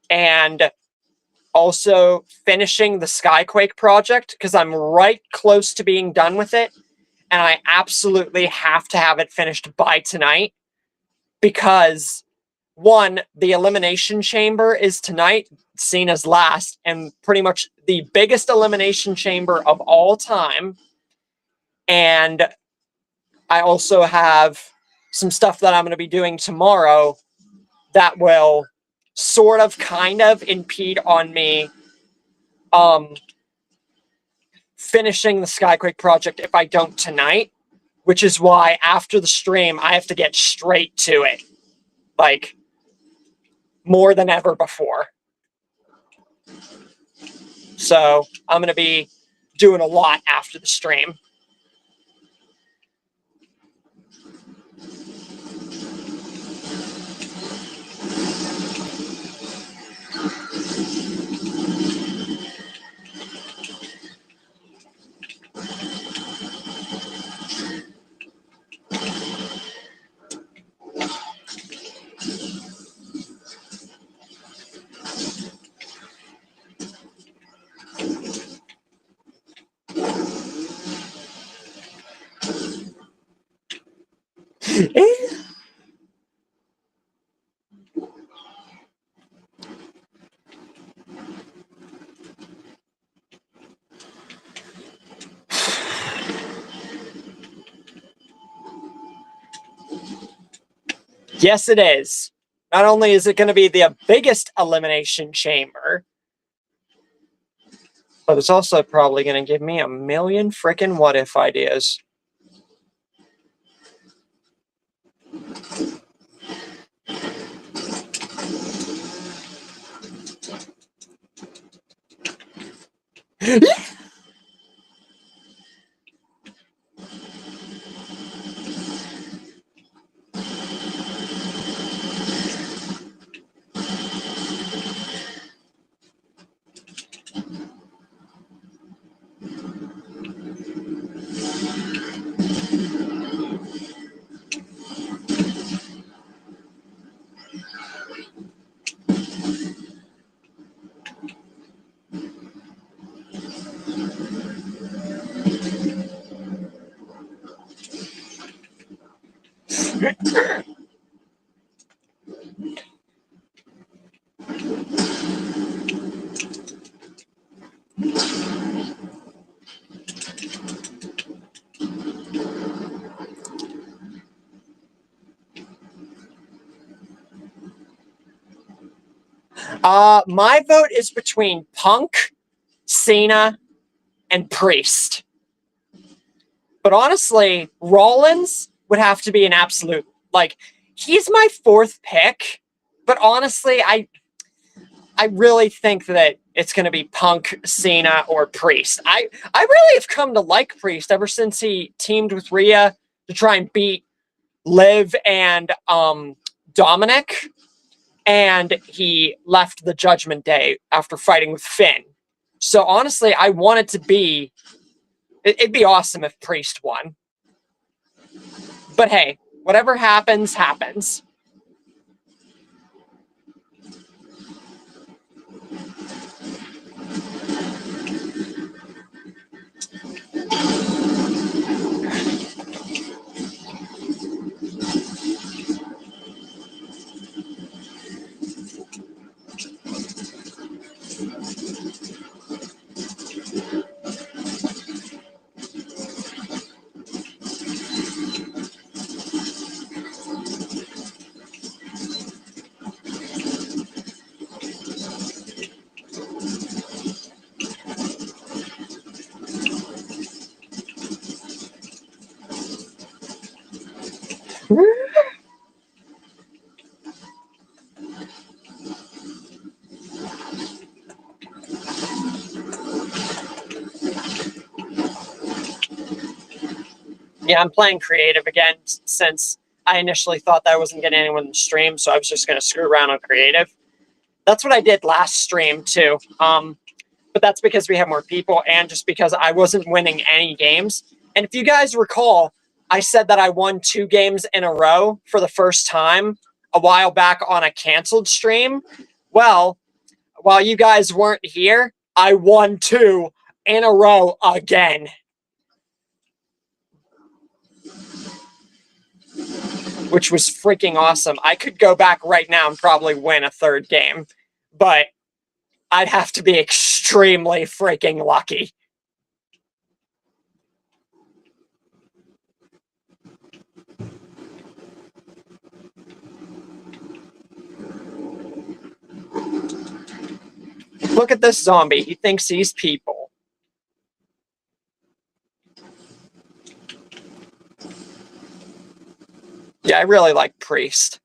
and also finishing the Skyquake project, because I'm right close to being done with it, and I absolutely have to have it finished by tonight, because one, the Elimination Chamber is tonight, seen as last, and pretty much the biggest Elimination Chamber of all time. And I also have some stuff that I'm going to be doing tomorrow that will sort of kind of impede on me finishing the Skyquake project if I don't tonight, which is why after the stream I have to get straight to it, like more than ever before. So I'm going to be doing a lot after the stream. Yes, it is. Not only is it going to be the biggest elimination chamber, but it's also probably going to give me a million freaking what if ideas. My vote is between Punk, Cena, and Priest. But honestly, Rollins would have to be an absolute, like, he's my fourth pick. But honestly, I really think that it's going to be Punk, Cena, or Priest. I really have come to like Priest ever since he teamed with Rhea to try and beat Liv and Dominic. And he left the Judgment Day after fighting with Finn. So honestly, I want it to be... It'd be awesome if Priest won. But hey, whatever happens, happens. Yeah, I'm playing creative again since I initially thought that I wasn't getting anyone to stream, so I was just going to screw around on creative. That's what I did last stream too. But that's because we have more people and just because I wasn't winning any games. And if you guys recall, I said that I won 2 games in a row for the first time a while back on a canceled stream. Well, while you guys weren't here, I won 2 in a row again. Which was freaking awesome. I could go back right now and probably win a 3rd game, but I'd have to be extremely freaking lucky. Look at this zombie. He thinks he's people. Yeah, I really like Priest.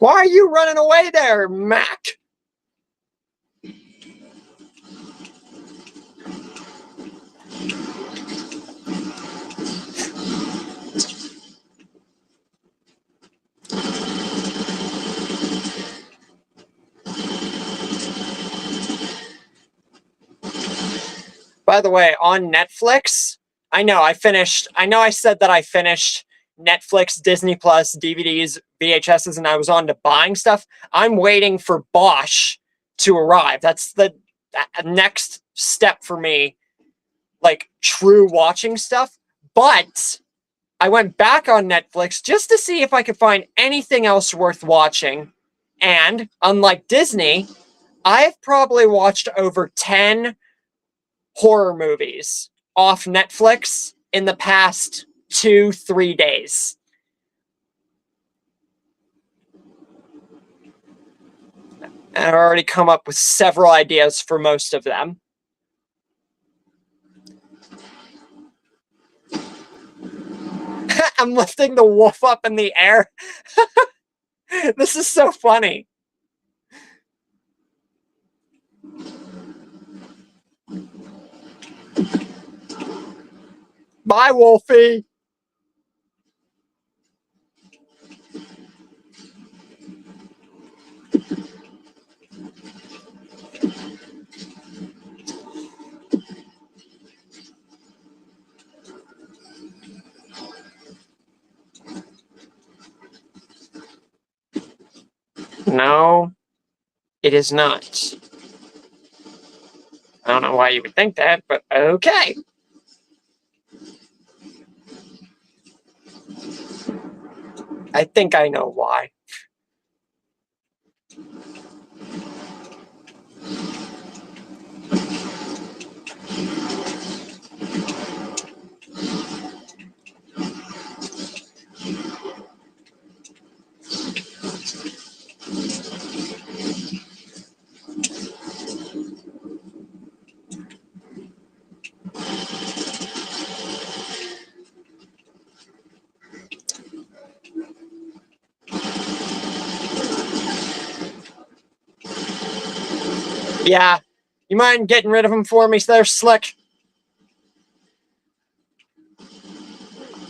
Why are you running away there, Mac? By the way, on Netflix, I know I said that I finished Netflix, Disney Plus, DVDs, VHSs, and I was on to buying stuff. I'm waiting for Bosch to arrive. That's the next step for me, like true watching stuff. But I went back on Netflix just to see if I could find anything else worth watching. And unlike Disney, I've probably watched over 10 horror movies off Netflix in the past 2-3 days. And I've already come up with several ideas for most of them. I'm lifting the wolf up in the air. This is so funny. Bye, Wolfie. No, it is not. I don't know why you would think that, but okay. I think I know why. Yeah. You mind getting rid of them for me there, Slick?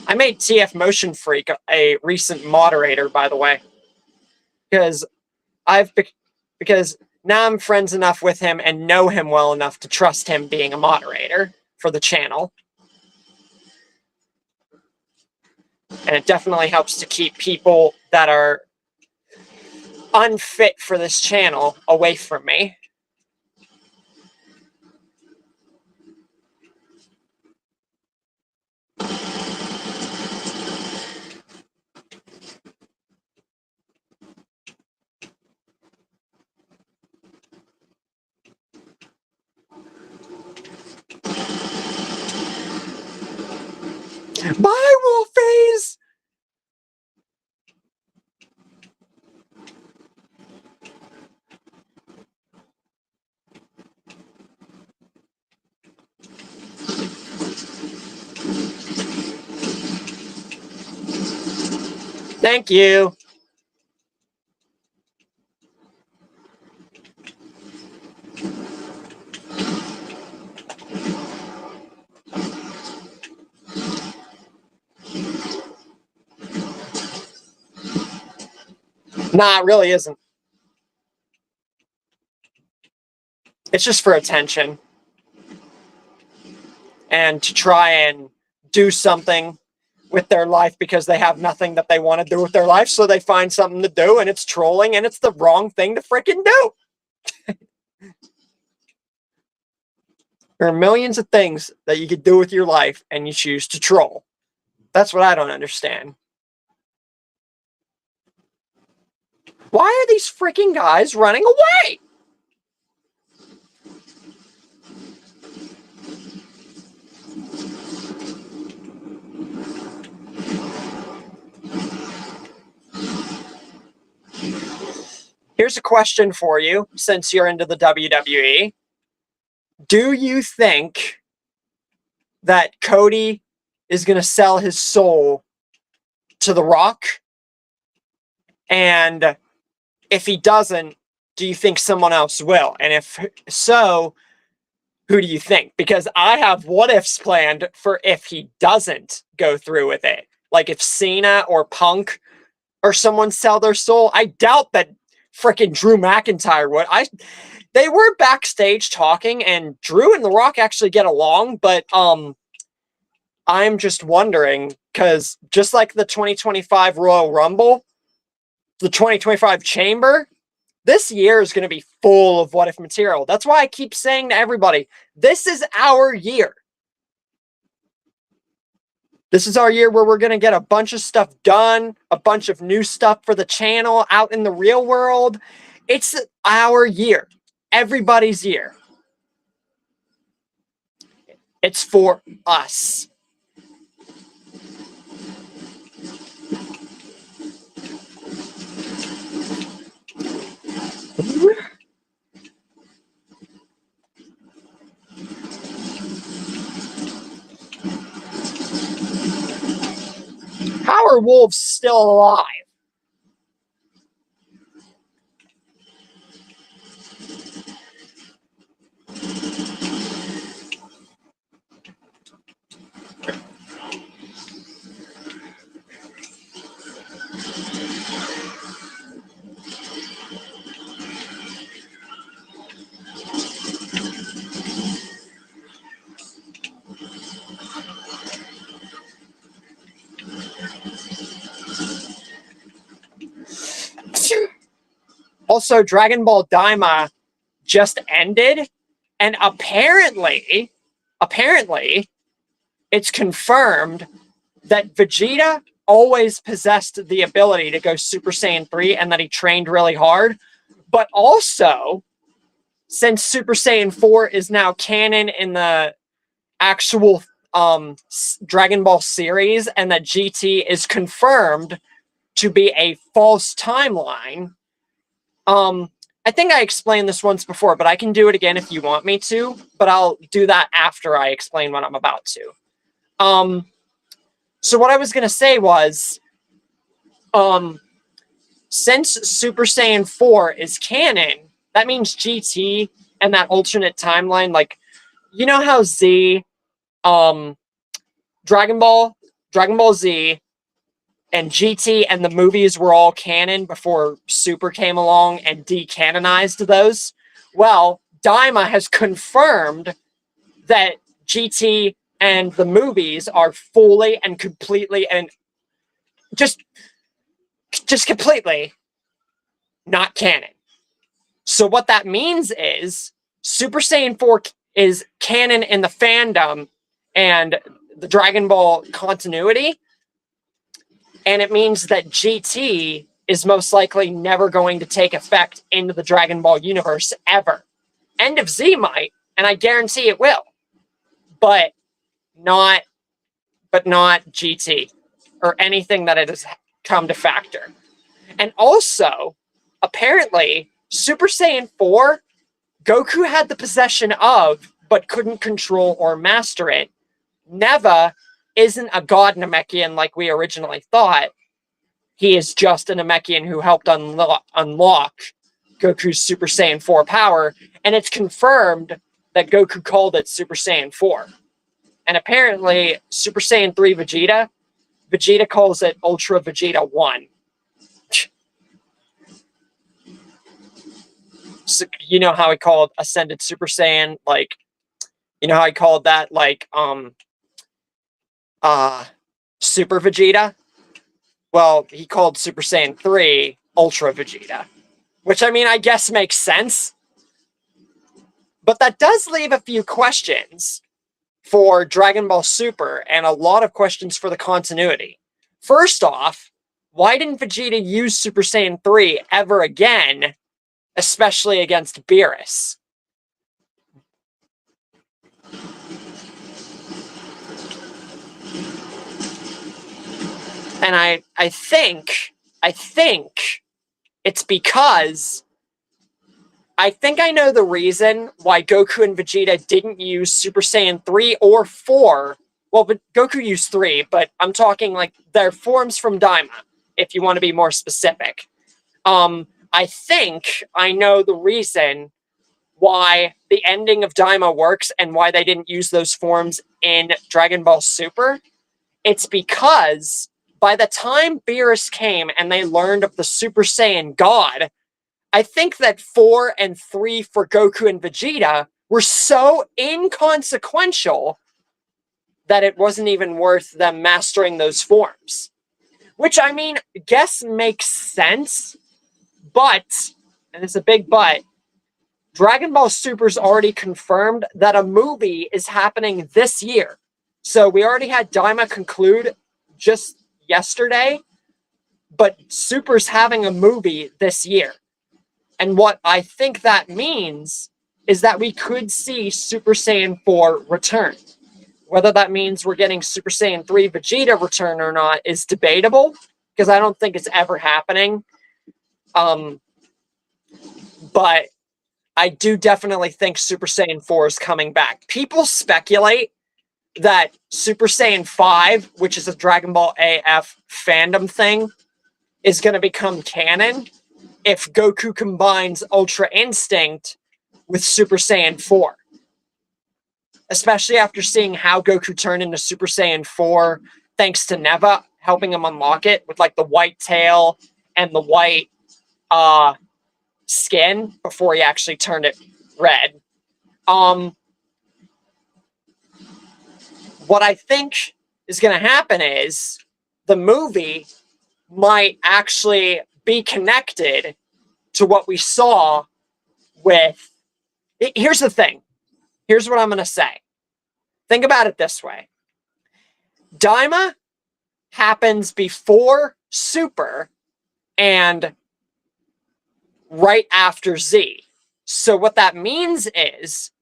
I made TF Motion Freak a recent moderator, by the way. Because now I'm friends enough with him and know him well enough to trust him being a moderator for the channel. And it definitely helps to keep people that are unfit for this channel away from me. Bye, Wolfies! Thank you. Nah, it really isn't. It's just for attention. And to try and do something with their life because they have nothing that they want to do with their life, so they find something to do, and it's trolling, and it's the wrong thing to freaking do. There are millions of things that you could do with your life, and you choose to troll. That's what I don't understand. Why are these freaking guys running away? Here's a question for you, since you're into the WWE. Do you think that Cody is going to sell his soul to The Rock? And if he doesn't, do you think someone else will? And if so, who do you think? Because I have what ifs planned for if he doesn't go through with it. Like if Cena or Punk or someone sell their soul. I doubt that freaking Drew McIntyre would. They were backstage talking, and Drew and The Rock actually get along, but I'm just wondering, because just like the 2025 Royal Rumble, the 2025 Chamber, this year is going to be full of what if material. That's why I keep saying to everybody, this is our year. This is our year where we're going to get a bunch of stuff done, a bunch of new stuff for the channel out in the real world. It's our year. Everybody's year. It's for us. How are wolves still alive? Also, Dragon Ball Daima just ended, and apparently, it's confirmed that Vegeta always possessed the ability to go Super Saiyan 3 and that he trained really hard. But also, since Super Saiyan 4 is now canon in the actual Dragon Ball series, and that GT is confirmed to be a false timeline, I think I explained this once before, but I can do it again if you want me to, but I'll do that after I explain what I'm about to. So what I was going to say was, since Super Saiyan 4 is canon, that means GT and that alternate timeline, like, you know how Z, Dragon Ball Z, and GT and the movies were all canon before Super came along and decanonized those? Well, Daima has confirmed that GT and the movies are fully and completely and just completely not canon. So what that means is Super Saiyan 4 is canon in the fandom and the Dragon Ball continuity, and it means that GT is most likely never going to take effect into the Dragon Ball universe ever. End of Z might, and I guarantee it will, but not GT or anything that it has come to factor. And also, apparently, Super Saiyan 4, Goku had the possession of, but couldn't control or master it. Neva isn't a god Namekian like we originally thought. He is just a Namekian who helped unlock Goku's Super Saiyan 4 power, and it's confirmed that Goku called it Super Saiyan 4. And apparently, Super Saiyan 3 Vegeta calls it Ultra Vegeta 1. So, you know how he called Ascended Super Saiyan, like, you know how he called that, like, Super Vegeta? Well, he called Super Saiyan 3 Ultra Vegeta, which, I mean, I guess makes sense. But that does leave a few questions for Dragon Ball Super and a lot of questions for the continuity. First off, why didn't Vegeta use Super Saiyan 3 ever again, especially against Beerus? And I think it's because I think I know the reason why Goku and Vegeta didn't use Super Saiyan 3 or 4. Well, but Goku used 3, but I'm talking like their forms from Daima, if you want to be more specific. I I think I know the reason why the ending of Daima works and why they didn't use those forms in Dragon Ball Super. It's because by the time Beerus came and they learned of the Super Saiyan God, I think that 4 and 3 for Goku and Vegeta were so inconsequential that it wasn't even worth them mastering those forms. Which, I mean, guess makes sense, but, and it's a big but, Dragon Ball Super's already confirmed that a movie is happening this year. So we already had Daima conclude just yesterday, but Super's having a movie this year. And what I think that means is that we could see Super Saiyan 4 return. Whether that means we're getting Super Saiyan 3 Vegeta return or not is debatable, because I don't think it's ever happening. But I do definitely think Super Saiyan 4 is coming back. People speculate that Super Saiyan 5, which is a Dragon Ball AF fandom thing, is going to become canon if Goku combines Ultra Instinct with Super Saiyan 4. Especially after seeing how Goku turned into Super Saiyan 4 thanks to Neva helping him unlock it with like the white tail and the white skin before he actually turned it red. What I think is going to happen is the movie might actually be connected to what we saw with... Here's the thing. Here's what I'm going to say. Think about it this way. Daima happens before Super and right after Z. So what that means is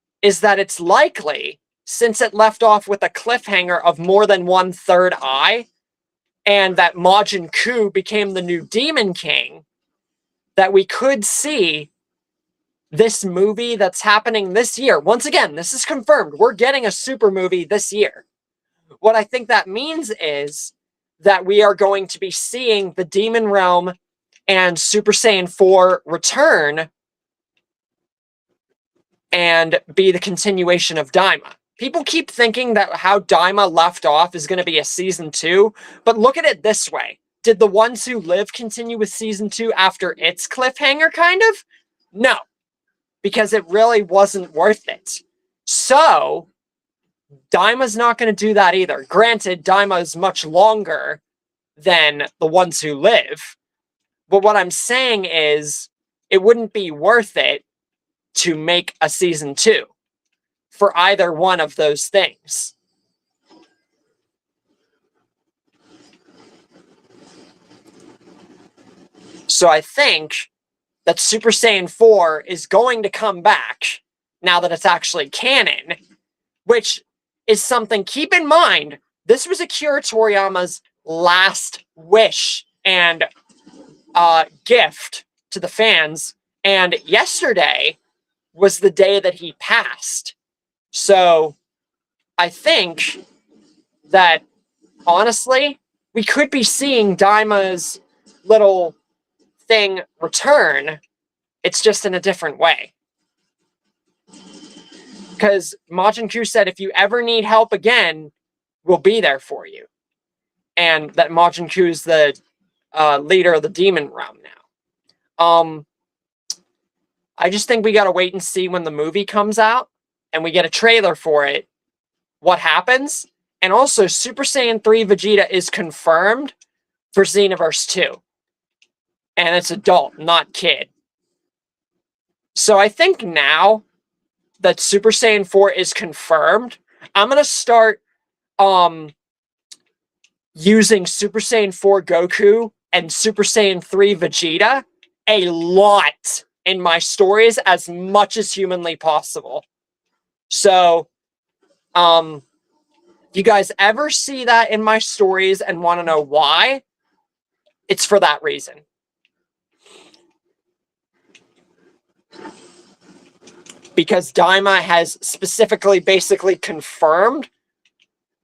that it's likely, since it left off with a cliffhanger of more than one third eye, and that Majin Ku became the new Demon King, that we could see this movie that's happening this year. Once again, this is confirmed. We're getting a Super movie this year. What I think that means is that we are going to be seeing the Demon Realm and Super Saiyan 4 return and be the continuation of Daima. People keep thinking that how Daima left off is going to be a season 2, but look at it this way. Did The Ones Who Live continue with season 2 after its cliffhanger, kind of? No, because it really wasn't worth it. So, Daima's not going to do that either. Granted, Daima is much longer than The Ones Who Live, but what I'm saying is it wouldn't be worth it to make a season 2 for either one of those things. So I think that Super Saiyan 4 is going to come back now that it's actually canon, which is something, keep in mind, this was Akira Toriyama's last wish and gift to the fans, and yesterday was the day that he passed. So I think that, honestly, we could be seeing Daima's little thing return. It's just in a different way. Because Majin Ku said, if you ever need help again, we'll be there for you. And that Majin Ku's the leader of the Demon Realm now. I just think we got to wait and see when the movie comes out and we get a trailer for it, what happens. And also, Super Saiyan 3 Vegeta is confirmed for Xenoverse 2. And it's adult, not kid. So I think now that Super Saiyan 4 is confirmed, I'm going to start using Super Saiyan 4 Goku and Super Saiyan 3 Vegeta a lot in my stories, as much as humanly possible. So, if you guys ever see that in my stories and want to know why, it's for that reason. Because Daima has specifically basically confirmed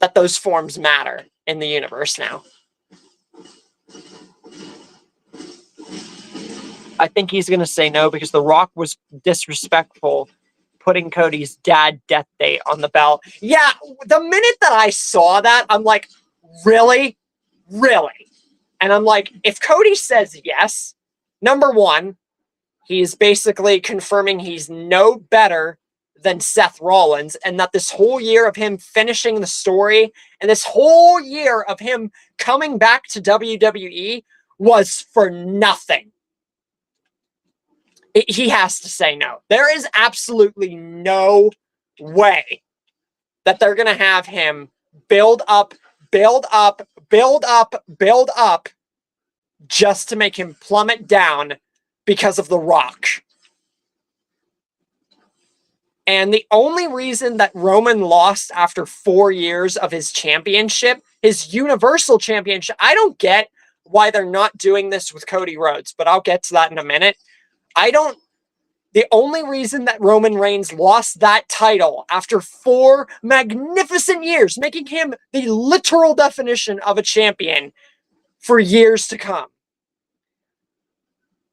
that those forms matter in the universe now. I think he's going to say no because The Rock was disrespectful putting Cody's dad death date on the belt. Yeah, the minute that I saw that, I'm like, really? Really? And I'm like, if Cody says yes, number one, he's basically confirming he's no better than Seth Rollins, and that this whole year of him finishing the story and this whole year of him coming back to WWE was for nothing. He has to say no. There is absolutely no way that they're going to have him build up, build up, build up, build up just to make him plummet down because of The Rock. And the only reason that Roman lost after 4 years of his championship, his Universal Championship, I don't get why they're not doing this with Cody Rhodes, but I'll get to that in a minute. The only reason that Roman Reigns lost that title after 4 magnificent years, making him the literal definition of a champion for years to come.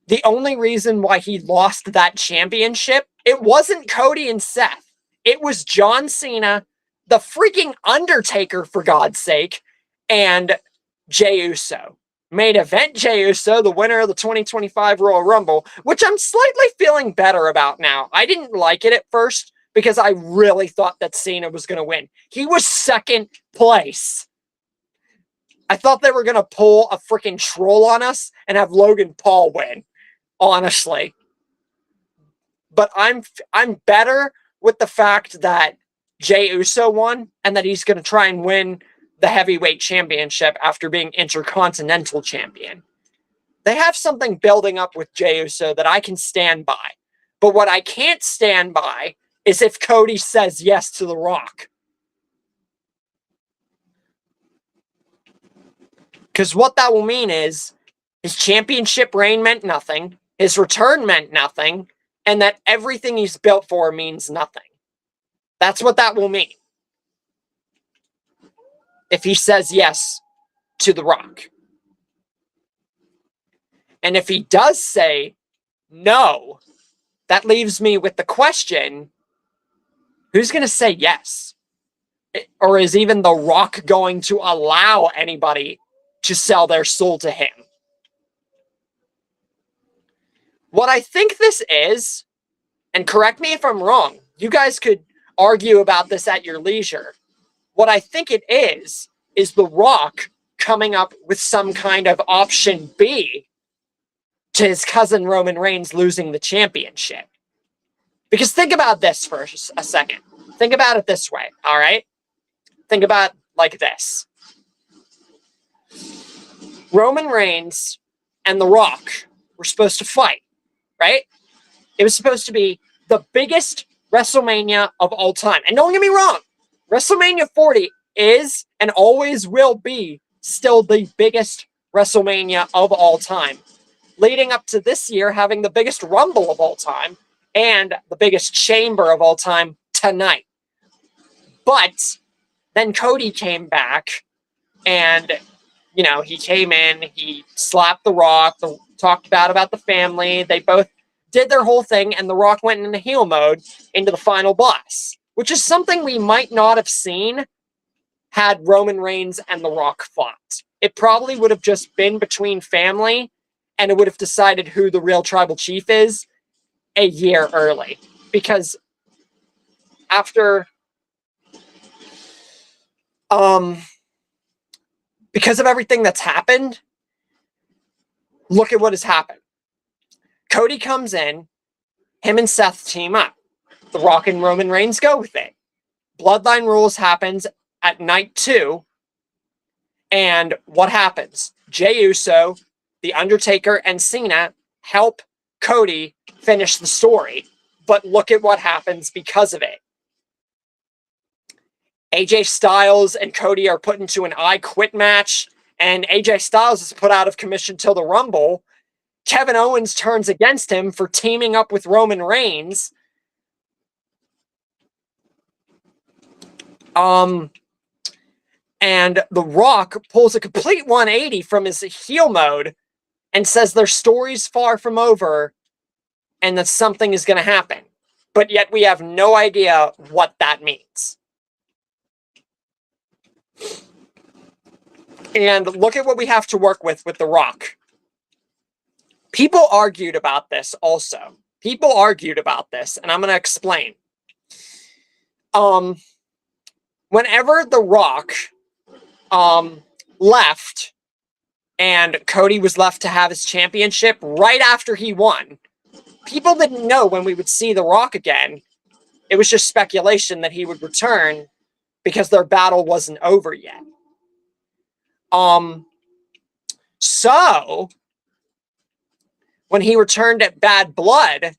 The only reason why he lost that championship, it wasn't Cody and Seth. It was John Cena, the freaking Undertaker, for God's sake, and Jey Uso. Main event Jey Uso, the winner of the 2025 Royal Rumble, which I'm slightly feeling better about now. I didn't like it at first because I really thought that Cena was going to win. He was second place. I thought they were going to pull a freaking troll on us and have Logan Paul win. Honestly. But I'm better with the fact that Jey Uso won and that he's going to try and win the heavyweight championship after being Intercontinental champion. They have something building up with Jey Uso that I can stand by. But what I can't stand by is if Cody says yes to The Rock. Because what that will mean is his championship reign meant nothing, his return meant nothing, and that everything he's built for means nothing. That's what that will mean. If he says yes to The Rock. And if he does say no, that leaves me with the question, who's going to say yes? Or is even The Rock going to allow anybody to sell their soul to him? What I think this is, and correct me if I'm wrong, you guys could argue about this at your leisure. What I think it is The Rock coming up with some kind of option B to his cousin Roman Reigns losing the championship. Because think about this for a second. Think about it this way, all right? Think about it like this. Roman Reigns and The Rock were supposed to fight, right? It was supposed to be the biggest WrestleMania of all time. And don't get me wrong, WrestleMania 40 is and always will be still the biggest WrestleMania of all time. Leading up to this year having the biggest Rumble of all time and the biggest Chamber of all time tonight. But then Cody came back and, you know, he came in, he slapped The Rock, talked about the family. They both did their whole thing, and The Rock went into heel mode into the final boss, which is something we might not have seen had Roman Reigns and The Rock fought. It probably would have just been between family, and it would have decided who the real tribal chief is a year early. Because because of everything that's happened, look at what has happened. Cody comes in, him and Seth team up. The Rock and Roman Reigns go with it. Bloodline Rules happens at night 2. And what happens? Jey Uso, The Undertaker, and Cena help Cody finish the story. But look at what happens because of it. AJ Styles and Cody are put into an I Quit match, and AJ Styles is put out of commission till the Rumble. Kevin Owens turns against him for teaming up with Roman Reigns. And The Rock pulls a complete 180 from his heel mode and says their story's far from over and that something is going to happen. But yet we have no idea what that means. And look at what we have to work with The Rock. People argued about this also. People argued about this, and I'm going to explain. Whenever The Rock left and Cody was left to have his championship right after he won, people didn't know when we would see The Rock again. It was just speculation that he would return because their battle wasn't over yet. So when he returned at Bad Blood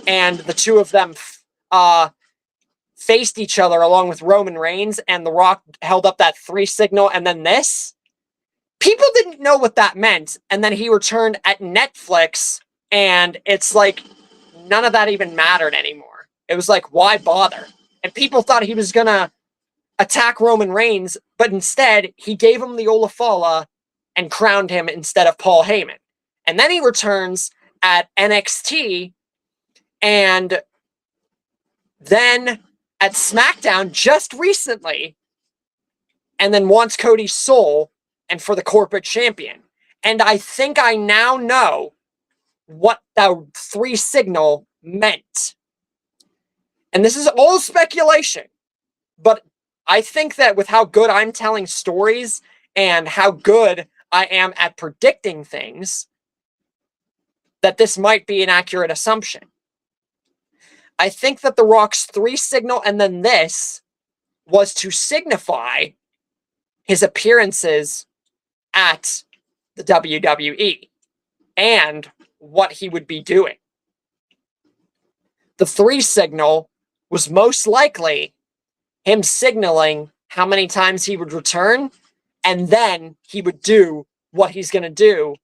and the two of them faced each other along with Roman Reigns and The Rock held up that 3 signal and then this, people didn't know what that meant. And then he returned at Netflix and it's like none of that even mattered anymore. It was like, why bother? And people thought he was going to attack Roman Reigns, but instead he gave him the Olafala and crowned him instead of Paul Heyman. And then he returns at NXT and then at SmackDown just recently and then wants Cody's soul and for the corporate champion. And I think I now know what the 3 signal meant. And this is all speculation, but I think that with how good I'm telling stories and how good I am at predicting things, that this might be an accurate assumption. I think that The Rock's 3 signal and then this was to signify his appearances at the WWE and what he would be doing. The 3 signal was most likely him signaling how many times he would return, and then he would do what he's going to do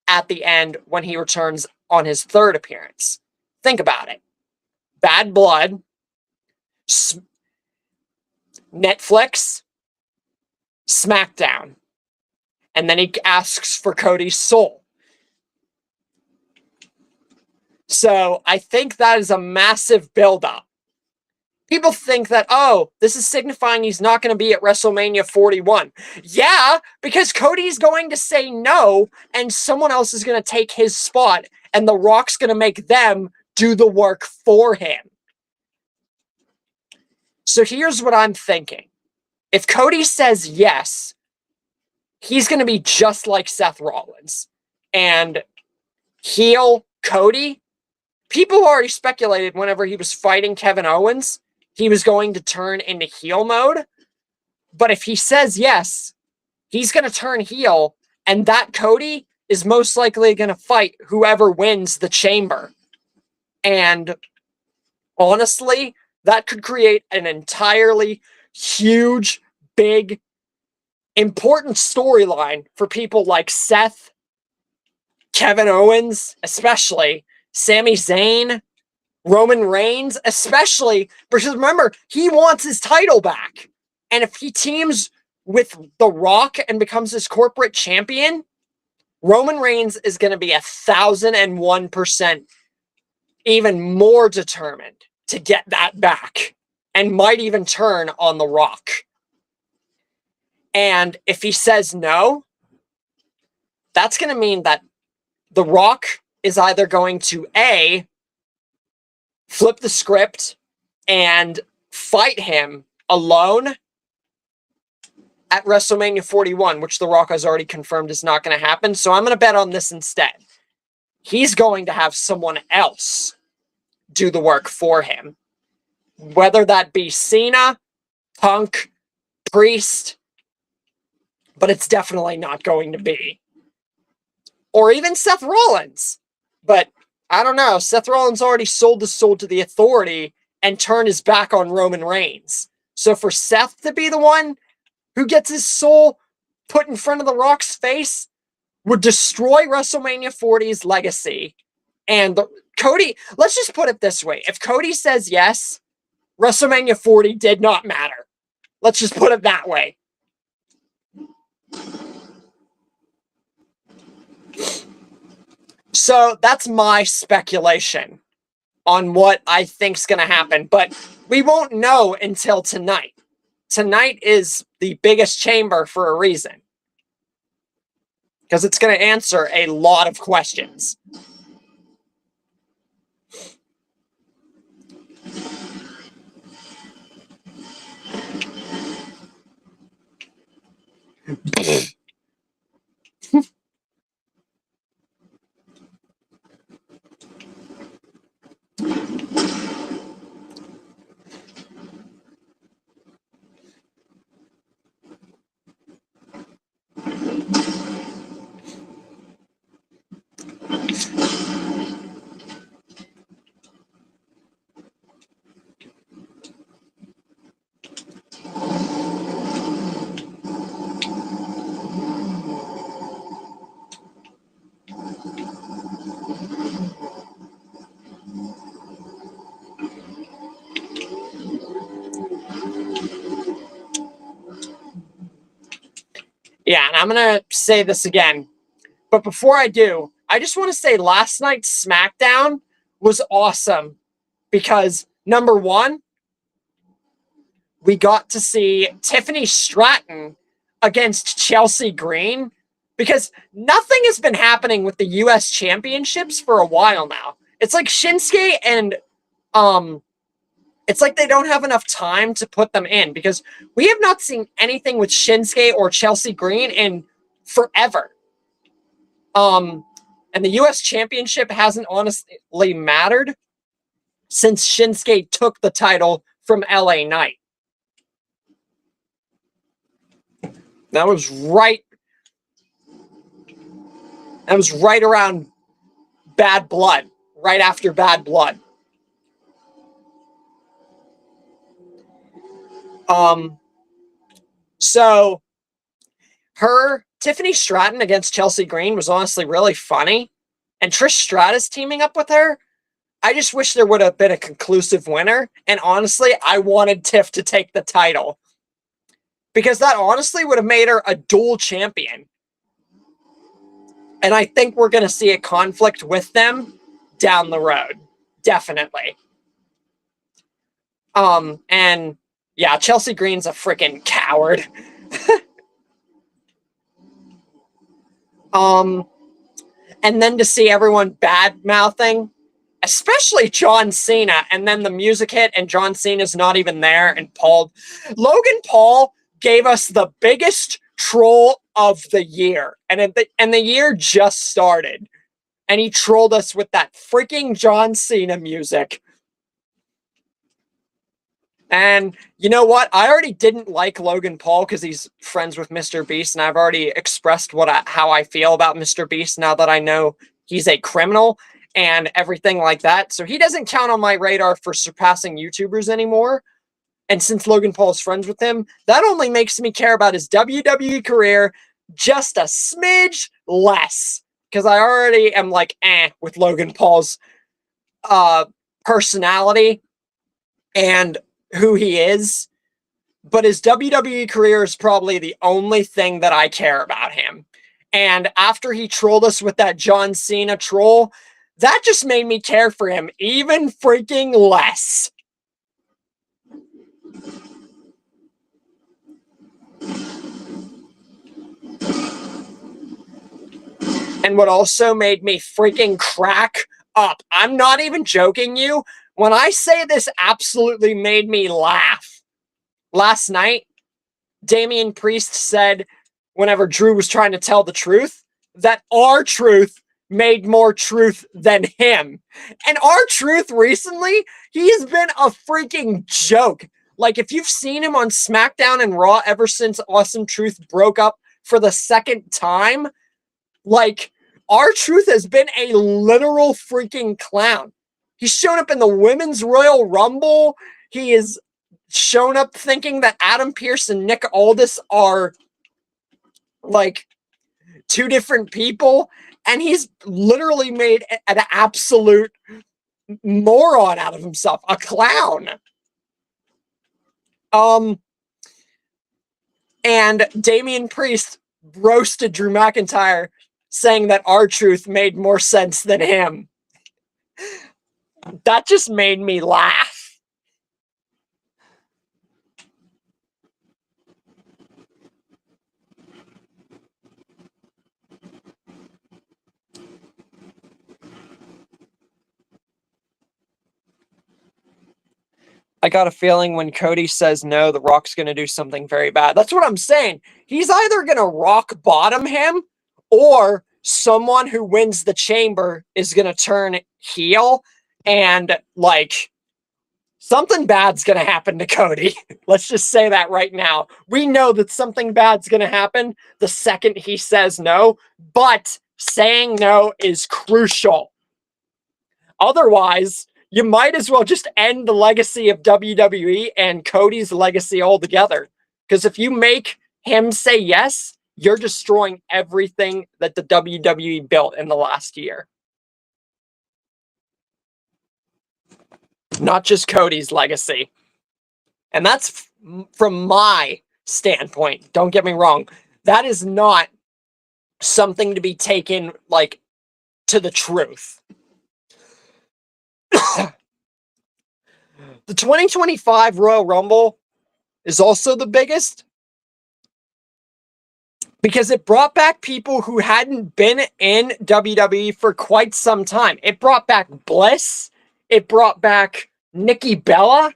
at the end when he returns on his 3rd appearance. Think about it. Bad Blood, Netflix, SmackDown, and then he asks for Cody's soul. So I think that is a massive buildup. People think that, oh, this is signifying he's not going to be at WrestleMania 41. Yeah, because Cody's going to say no, and someone else is going to take his spot, and The Rock's going to make them do the work for him. So here's what I'm thinking. If Cody says yes, he's going to be just like Seth Rollins. And heel Cody, people already speculated whenever he was fighting Kevin Owens, he was going to turn into heel mode. But if he says yes, he's going to turn heel, and that Cody is most likely going to fight whoever wins the Chamber. And honestly, that could create an entirely huge, big, important storyline for people like Seth, Kevin Owens, especially, Sami Zayn, Roman Reigns, especially, because remember, he wants his title back. And if he teams with The Rock and becomes his corporate champion, Roman Reigns is going to be 1,001% even more determined to get that back and might even turn on The Rock. And if he says no, that's going to mean that The Rock is either going to A, flip the script and fight him alone at WrestleMania 41, which The Rock has already confirmed is not going to happen. So I'm going to bet on this instead. He's going to have someone else do the work for him. Whether that be Cena, Punk, Priest, but it's definitely not going to be. Or even Seth Rollins. But I don't know. Seth Rollins already sold his soul to the Authority and turned his back on Roman Reigns. So for Seth to be the one who gets his soul put in front of The Rock's face would destroy WrestleMania 40's legacy. And Cody, let's just put it this way. If Cody says yes, WrestleMania 40 did not matter. Let's just put it that way. So that's my speculation on what I think's going to happen, but we won't know until tonight. Tonight is the biggest chamber for a reason, because it's going to answer a lot of questions. Yeah, and I'm going to say this again. But before I do, I just want to say last night's SmackDown was awesome because, number one, we got to see Tiffany Stratton against Chelsea Green, because nothing has been happening with the U.S. Championships for a while now. It's like Shinsuke and it's like they don't have enough time to put them in, because we have not seen anything with Shinsuke or Chelsea Green in forever. And the U.S. Championship hasn't honestly mattered since Shinsuke took the title from LA Knight. That was right around Bad Blood, right after Bad Blood. So Tiffany Stratton against Chelsea Green was honestly really funny. And Trish Stratus teaming up with her, I just wish there would have been a conclusive winner. And honestly, I wanted Tiff to take the title, because that honestly would have made her a dual champion. And I think we're going to see a conflict with them down the road. Definitely. And yeah, Chelsea Green's a freaking coward. And then to see everyone bad-mouthing, especially John Cena, and then the music hit and John Cena's not even there, and Logan Paul gave us the biggest troll of the year, and the year just started, and he trolled us with that freaking John Cena music. And you know what? I already didn't like Logan Paul because he's friends with Mr. Beast, and I've already expressed how I feel about Mr. Beast now that I know he's a criminal and everything like that. So he doesn't count on my radar for surpassing YouTubers anymore. And since Logan Paul's friends with him, that only makes me care about his WWE career just a smidge less, because I already am like with Logan Paul's personality and who he is, but his WWE career is probably the only thing that I care about him. And after he trolled us with that John Cena troll, that just made me care for him even freaking less. And what also made me freaking crack up, I'm not even joking you, when I say this absolutely made me laugh. Last night, Damian Priest said, whenever Drew was trying to tell the truth, that R-Truth made more truth than him. And R-Truth recently, he has been a freaking joke. Like, if you've seen him on SmackDown and Raw ever since Awesome Truth broke up for the second time, like, R-Truth has been a literal freaking clown. He's shown up in the Women's Royal Rumble. He is shown up thinking that Adam Pearce and Nick Aldis are like two different people, and he's literally made an absolute moron out of himself, a clown. And Damian Priest roasted Drew McIntyre saying that R-Truth made more sense than him. That just made me laugh. I got a feeling when Cody says no, The Rock's going to do something very bad. That's what I'm saying. He's either going to rock bottom him, or someone who wins the chamber is going to turn heel, and like something bad's going to happen to Cody. Let's just say that right now. We know that something bad's going to happen the second he says no, but saying no is crucial. Otherwise, you might as well just end the legacy of WWE and Cody's legacy altogether. Because if you make him say yes, you're destroying everything that the WWE built in the last year. Not just Cody's legacy. And that's from my standpoint. Don't get me wrong. That is not something to be taken like to the truth. The 2025 Royal Rumble is also the biggest because it brought back people who hadn't been in WWE for quite some time. It brought back Bliss. It brought back Nikki Bella.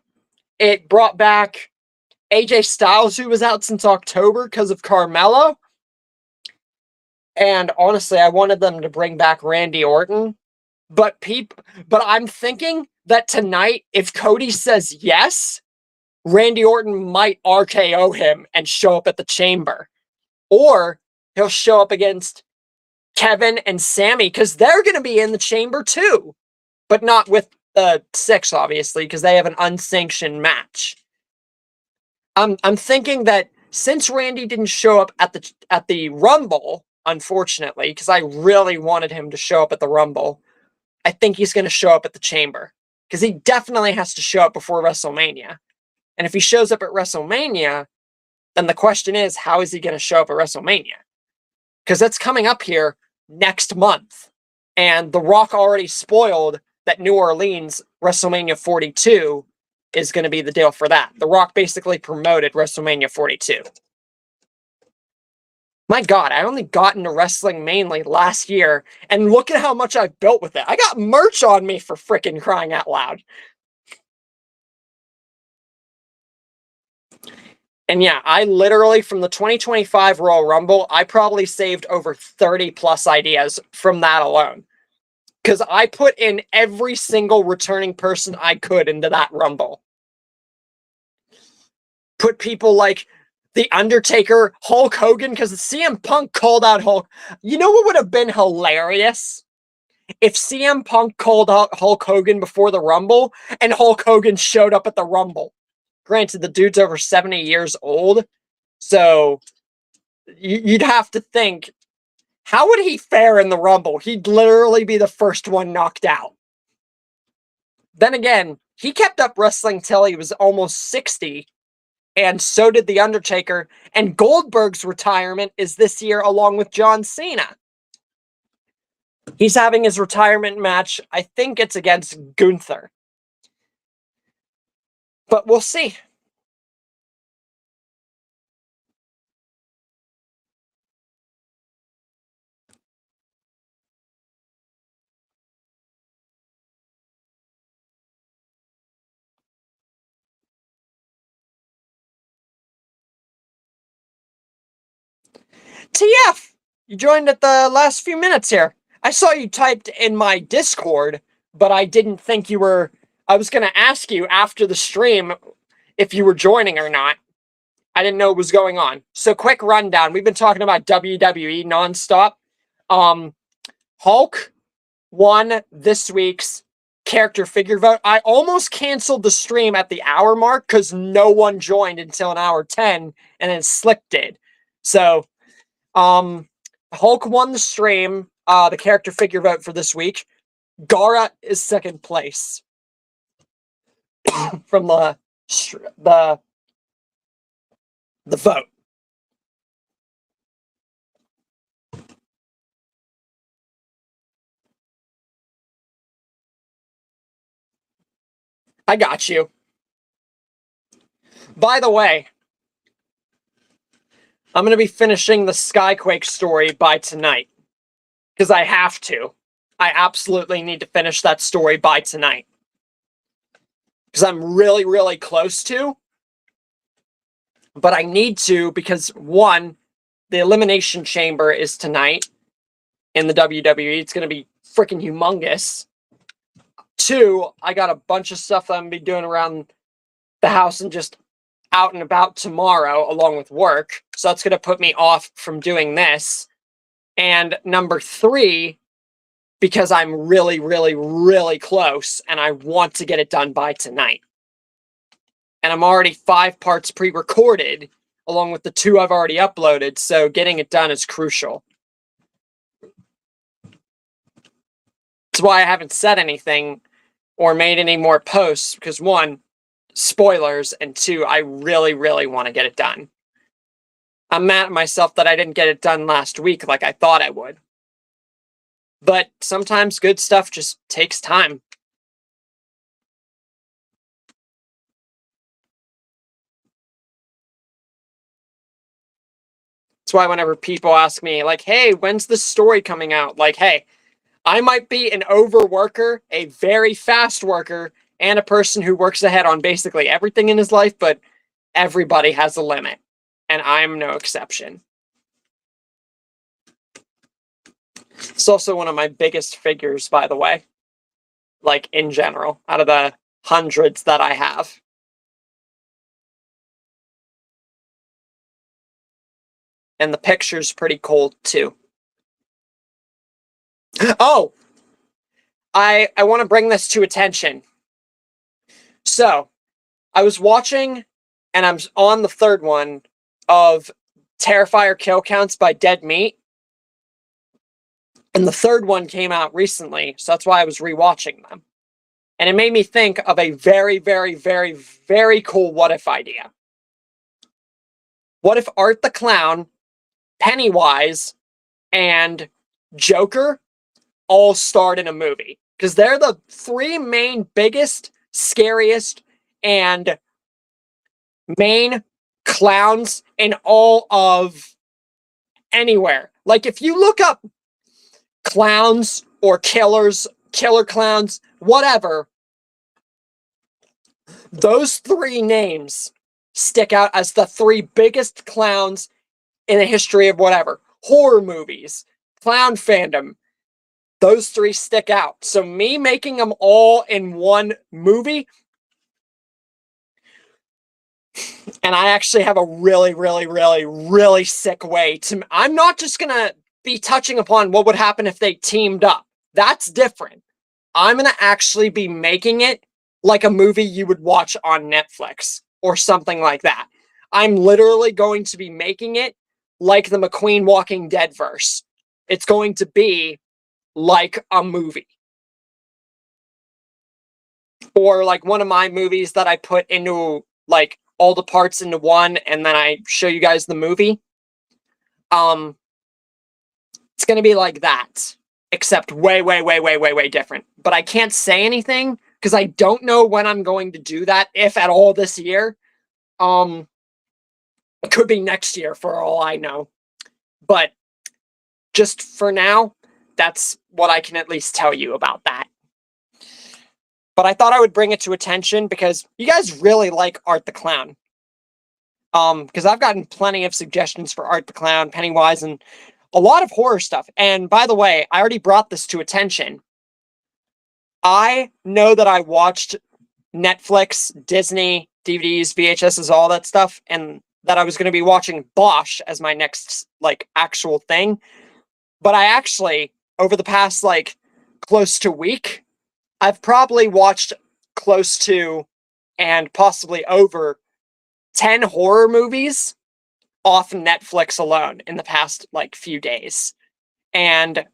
It brought back AJ Styles, who was out since October because of Carmelo. And honestly, I wanted them to bring back Randy Orton. But I'm thinking that tonight, if Cody says yes, Randy Orton might RKO him and show up at the chamber. Or he'll show up against Kevin and Sammy, because they're going to be in the chamber too. But not with Six, obviously, because they have an unsanctioned match. I'm thinking that since Randy didn't show up at the Rumble, unfortunately, because I really wanted him to show up at the Rumble, I think he's going to show up at the chamber. Because he definitely has to show up before WrestleMania. And if he shows up at WrestleMania, then the question is, how is he going to show up at WrestleMania? Because that's coming up here next month. And The Rock already spoiled that New Orleans WrestleMania 42 is going to be the deal for that. The Rock basically promoted WrestleMania 42. My God, I only got into wrestling mainly last year, and look at how much I've built with it. I got merch on me, for freaking crying out loud. And yeah, I literally, from the 2025 Royal Rumble, I probably saved over 30 plus ideas from that alone. Because I put in every single returning person I could into that Rumble. Put people like The Undertaker, Hulk Hogan, because CM Punk called out Hulk. You know what would have been hilarious? If CM Punk called out Hulk Hogan before the Rumble, and Hulk Hogan showed up at the Rumble. Granted, the dude's over 70 years old, so you'd have to think, how would he fare in the Rumble? He'd literally be the first one knocked out. Then again, he kept up wrestling till he was almost 60, and so did The Undertaker, and Goldberg's retirement is this year along with John Cena. He's having his retirement match. I think it's against Gunther. But we'll see. TF, you joined at the last few minutes here. I saw you typed in my Discord, but I didn't think you were... I was going to ask you after the stream if you were joining or not. I didn't know what was going on. So quick rundown. We've been talking about WWE nonstop. Hulk won this week's character figure vote. I almost canceled the stream at the hour mark because no one joined until an hour 10, and then Slick did. So, Hulk won the stream, the character figure vote for this week. Gara is second place from the vote. I got you. By the way, I'm going to be finishing the Skyquake story by tonight. Because I have to. I absolutely need to finish that story by tonight. Because I'm really, really close to. But I need to because, one, the Elimination Chamber is tonight in the WWE. It's going to be freaking humongous. Two, I got a bunch of stuff that I'm going to be doing around the house and just out and about tomorrow along with work. So that's going to put me off from doing this. And number three, because I'm really, really, really close and I want to get it done by tonight. And I'm already 5 parts pre-recorded along with the 2 I've already uploaded, so getting it done is crucial. That's why I haven't said anything or made any more posts, because 1, spoilers, and 2, I really, really want to get it done. I'm mad at myself that I didn't get it done last week like I thought I would. But sometimes good stuff just takes time. That's why whenever people ask me, like, hey, when's the story coming out? Like, hey, I might be an overworker, a very fast worker, and a person who works ahead on basically everything in his life, but everybody has a limit, and I'm no exception. It's also one of my biggest figures, by the way, like in general, out of the hundreds that I have. And the picture's pretty cool, too. Oh! I want to bring this to attention. So, I was watching, and I'm on the 3rd one, of Terrifier kill counts by Dead Meat. And the 3rd one came out recently, so that's why I was rewatching them. And it made me think of a very, very, very, very cool what-if idea. What if Art the Clown, Pennywise, and Joker all starred in a movie? Because they're the 3 main, biggest, scariest, and main clowns in all of anywhere. Like, if you look up clowns or killers, killer clowns, whatever, those 3 names stick out as the 3 biggest clowns in the history of whatever. Horror movies, clown fandom, those 3 stick out. So me making them all in one movie, and I actually have a really, really, really, really sick way to... I'm not just going to be touching upon what would happen if they teamed up. That's different. I'm going to actually be making it like a movie you would watch on Netflix or something like that. I'm literally going to be making it like the McQueen Walking Dead verse. It's going to be like a movie. Or like one of my movies that I put into like all the parts into one and then I show you guys the movie. It's going to be like that, except way, way, way, way, way, way different. But I can't say anything because I don't know when I'm going to do that, if at all this year. It could be next year for all I know. But just for now, that's what I can at least tell you about that. But I thought I would bring it to attention because you guys really like Art the Clown. Because I've gotten plenty of suggestions for Art the Clown, Pennywise, and a lot of horror stuff. And by the way, I already brought this to attention. I know that I watched Netflix, Disney, DVDs, VHSs, all that stuff, and that I was going to be watching Bosch as my next, like, actual thing. But I actually, over the past, like, close to week, I've probably watched close to, and possibly over, 10 horror movies off Netflix alone in the past, like, few days. And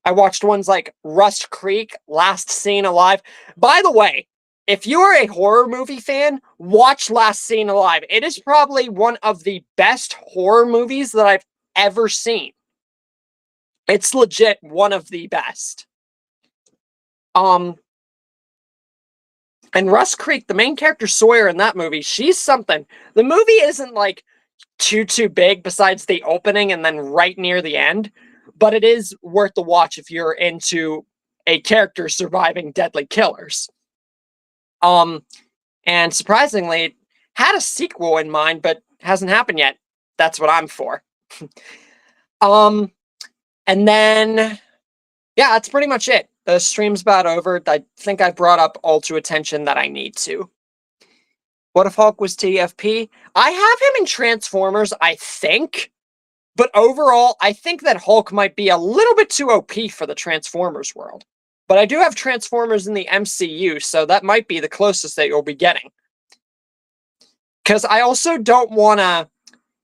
I watched ones like Rust Creek, Last Seen Alive. By the way, if you are a horror movie fan, watch Last Seen Alive. It is probably one of the best horror movies that I've ever seen. It's legit one of the best. And Russ Creek, the main character Sawyer in that movie, she's something. The movie isn't like too big besides the opening and then right near the end, but it is worth the watch if you're into a character surviving deadly killers. And surprisingly, it had a sequel in mind, but hasn't happened yet. That's what I'm for. And then, yeah, that's pretty much it. The stream's about over. I think I brought up all to attention that I need to. What if Hulk was TFP? I have him in Transformers, I think. But overall, I think that Hulk might be a little bit too OP for the Transformers world. But I do have Transformers in the MCU, so that might be the closest that you'll be getting. Because I also don't want to...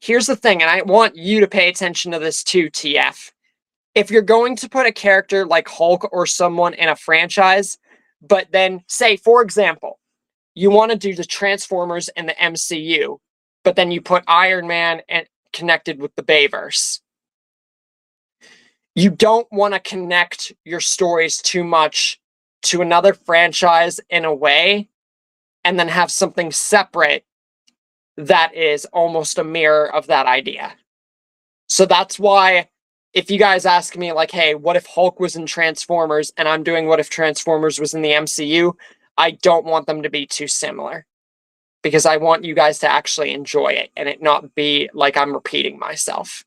Here's the thing, and I want you to pay attention to this too, TF. If you're going to put a character like Hulk or someone in a franchise, but then, say, for example, you want to do the Transformers in the MCU, but then you put Iron Man and connected with the Bayverse. You don't want to connect your stories too much to another franchise in a way, and then have something separate that is almost a mirror of that idea. So that's why, if you guys ask me, like, hey, what if Hulk was in Transformers, and I'm doing what if Transformers was in the MCU, I don't want them to be too similar. Because I want you guys to actually enjoy it, and it not be like I'm repeating myself.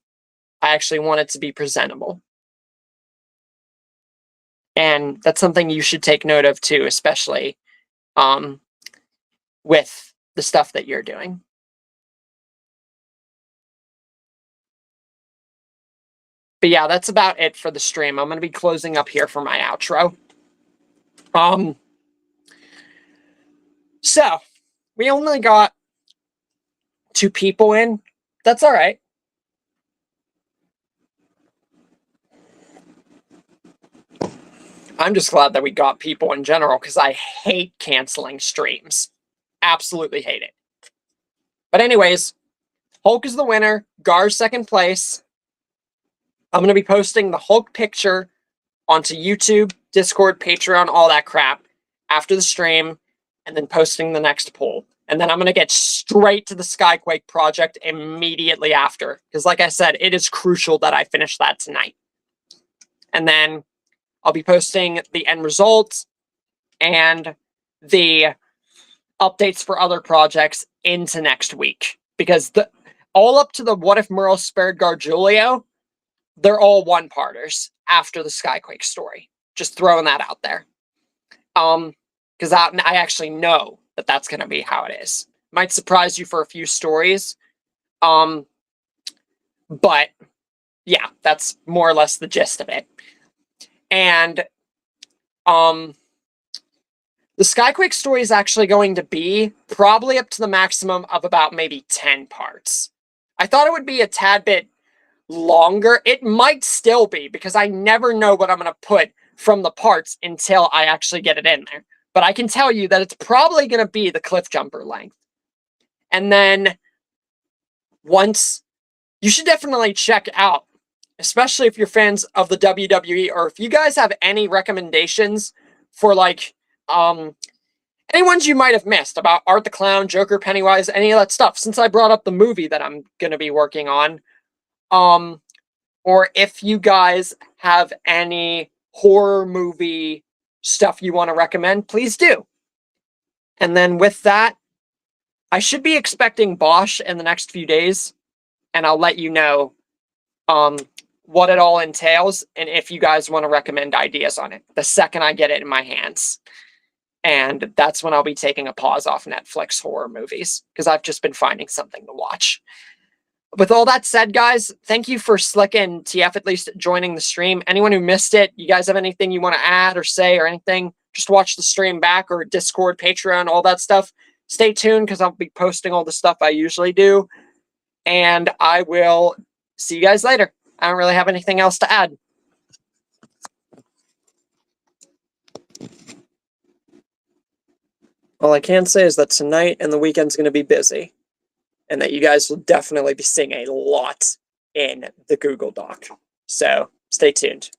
I actually want it to be presentable. And that's something you should take note of too, especially with the stuff that you're doing. But yeah, that's about it for the stream. I'm going to be closing up here for my outro. So, we only got 2 people in. That's all right. I'm just glad that we got people in general, because I hate canceling streams. Absolutely hate it. But anyways, Hulk is the winner. Gar's second place. I'm going to be posting the Hulk picture onto YouTube, Discord, Patreon, all that crap after the stream, and then posting the next poll. And then I'm going to get straight to the Skyquake project immediately after. Because like I said, it is crucial that I finish that tonight. And then I'll be posting the end results and the updates for other projects into next week. Because all up to the What If Merle Spared Gargiulio, they're all one-parters after the Skyquake story. Just throwing that out there. Because I actually know that that's going to be how it is. Might surprise you for a few stories. But, yeah, that's more or less the gist of it. And, the Skyquake story is actually going to be probably up to the maximum of about maybe 10 parts. I thought it would be a tad bit longer. It might still be, because I never know what I'm going to put from the parts until I actually get it in there. But I can tell you that it's probably going to be the cliff jumper length. And then once, you should definitely check out, especially if you're fans of the WWE, or if you guys have any recommendations for like any ones you might have missed about Art the Clown, Joker, Pennywise, any of that stuff, since I brought up the movie that I'm going to be working on. Or if you guys have any horror movie stuff you want to recommend, please do. And then with that, I should be expecting Bosch in the next few days, and I'll let you know what it all entails, and if you guys want to recommend ideas on it the second I get it in my hands. And that's when I'll be taking a pause off Netflix horror movies, because I've just been finding something to watch. With all that said, guys, thank you for Slick and TF at least joining the stream. Anyone who missed it, you guys have anything you want to add or say or anything, just watch the stream back, or Discord, Patreon, all that stuff. Stay tuned, because I'll be posting all the stuff I usually do. And I will see you guys later. I don't really have anything else to add. All I can say is that tonight and the weekend's going to be busy, and that you guys will definitely be seeing a lot in the Google Doc. So stay tuned.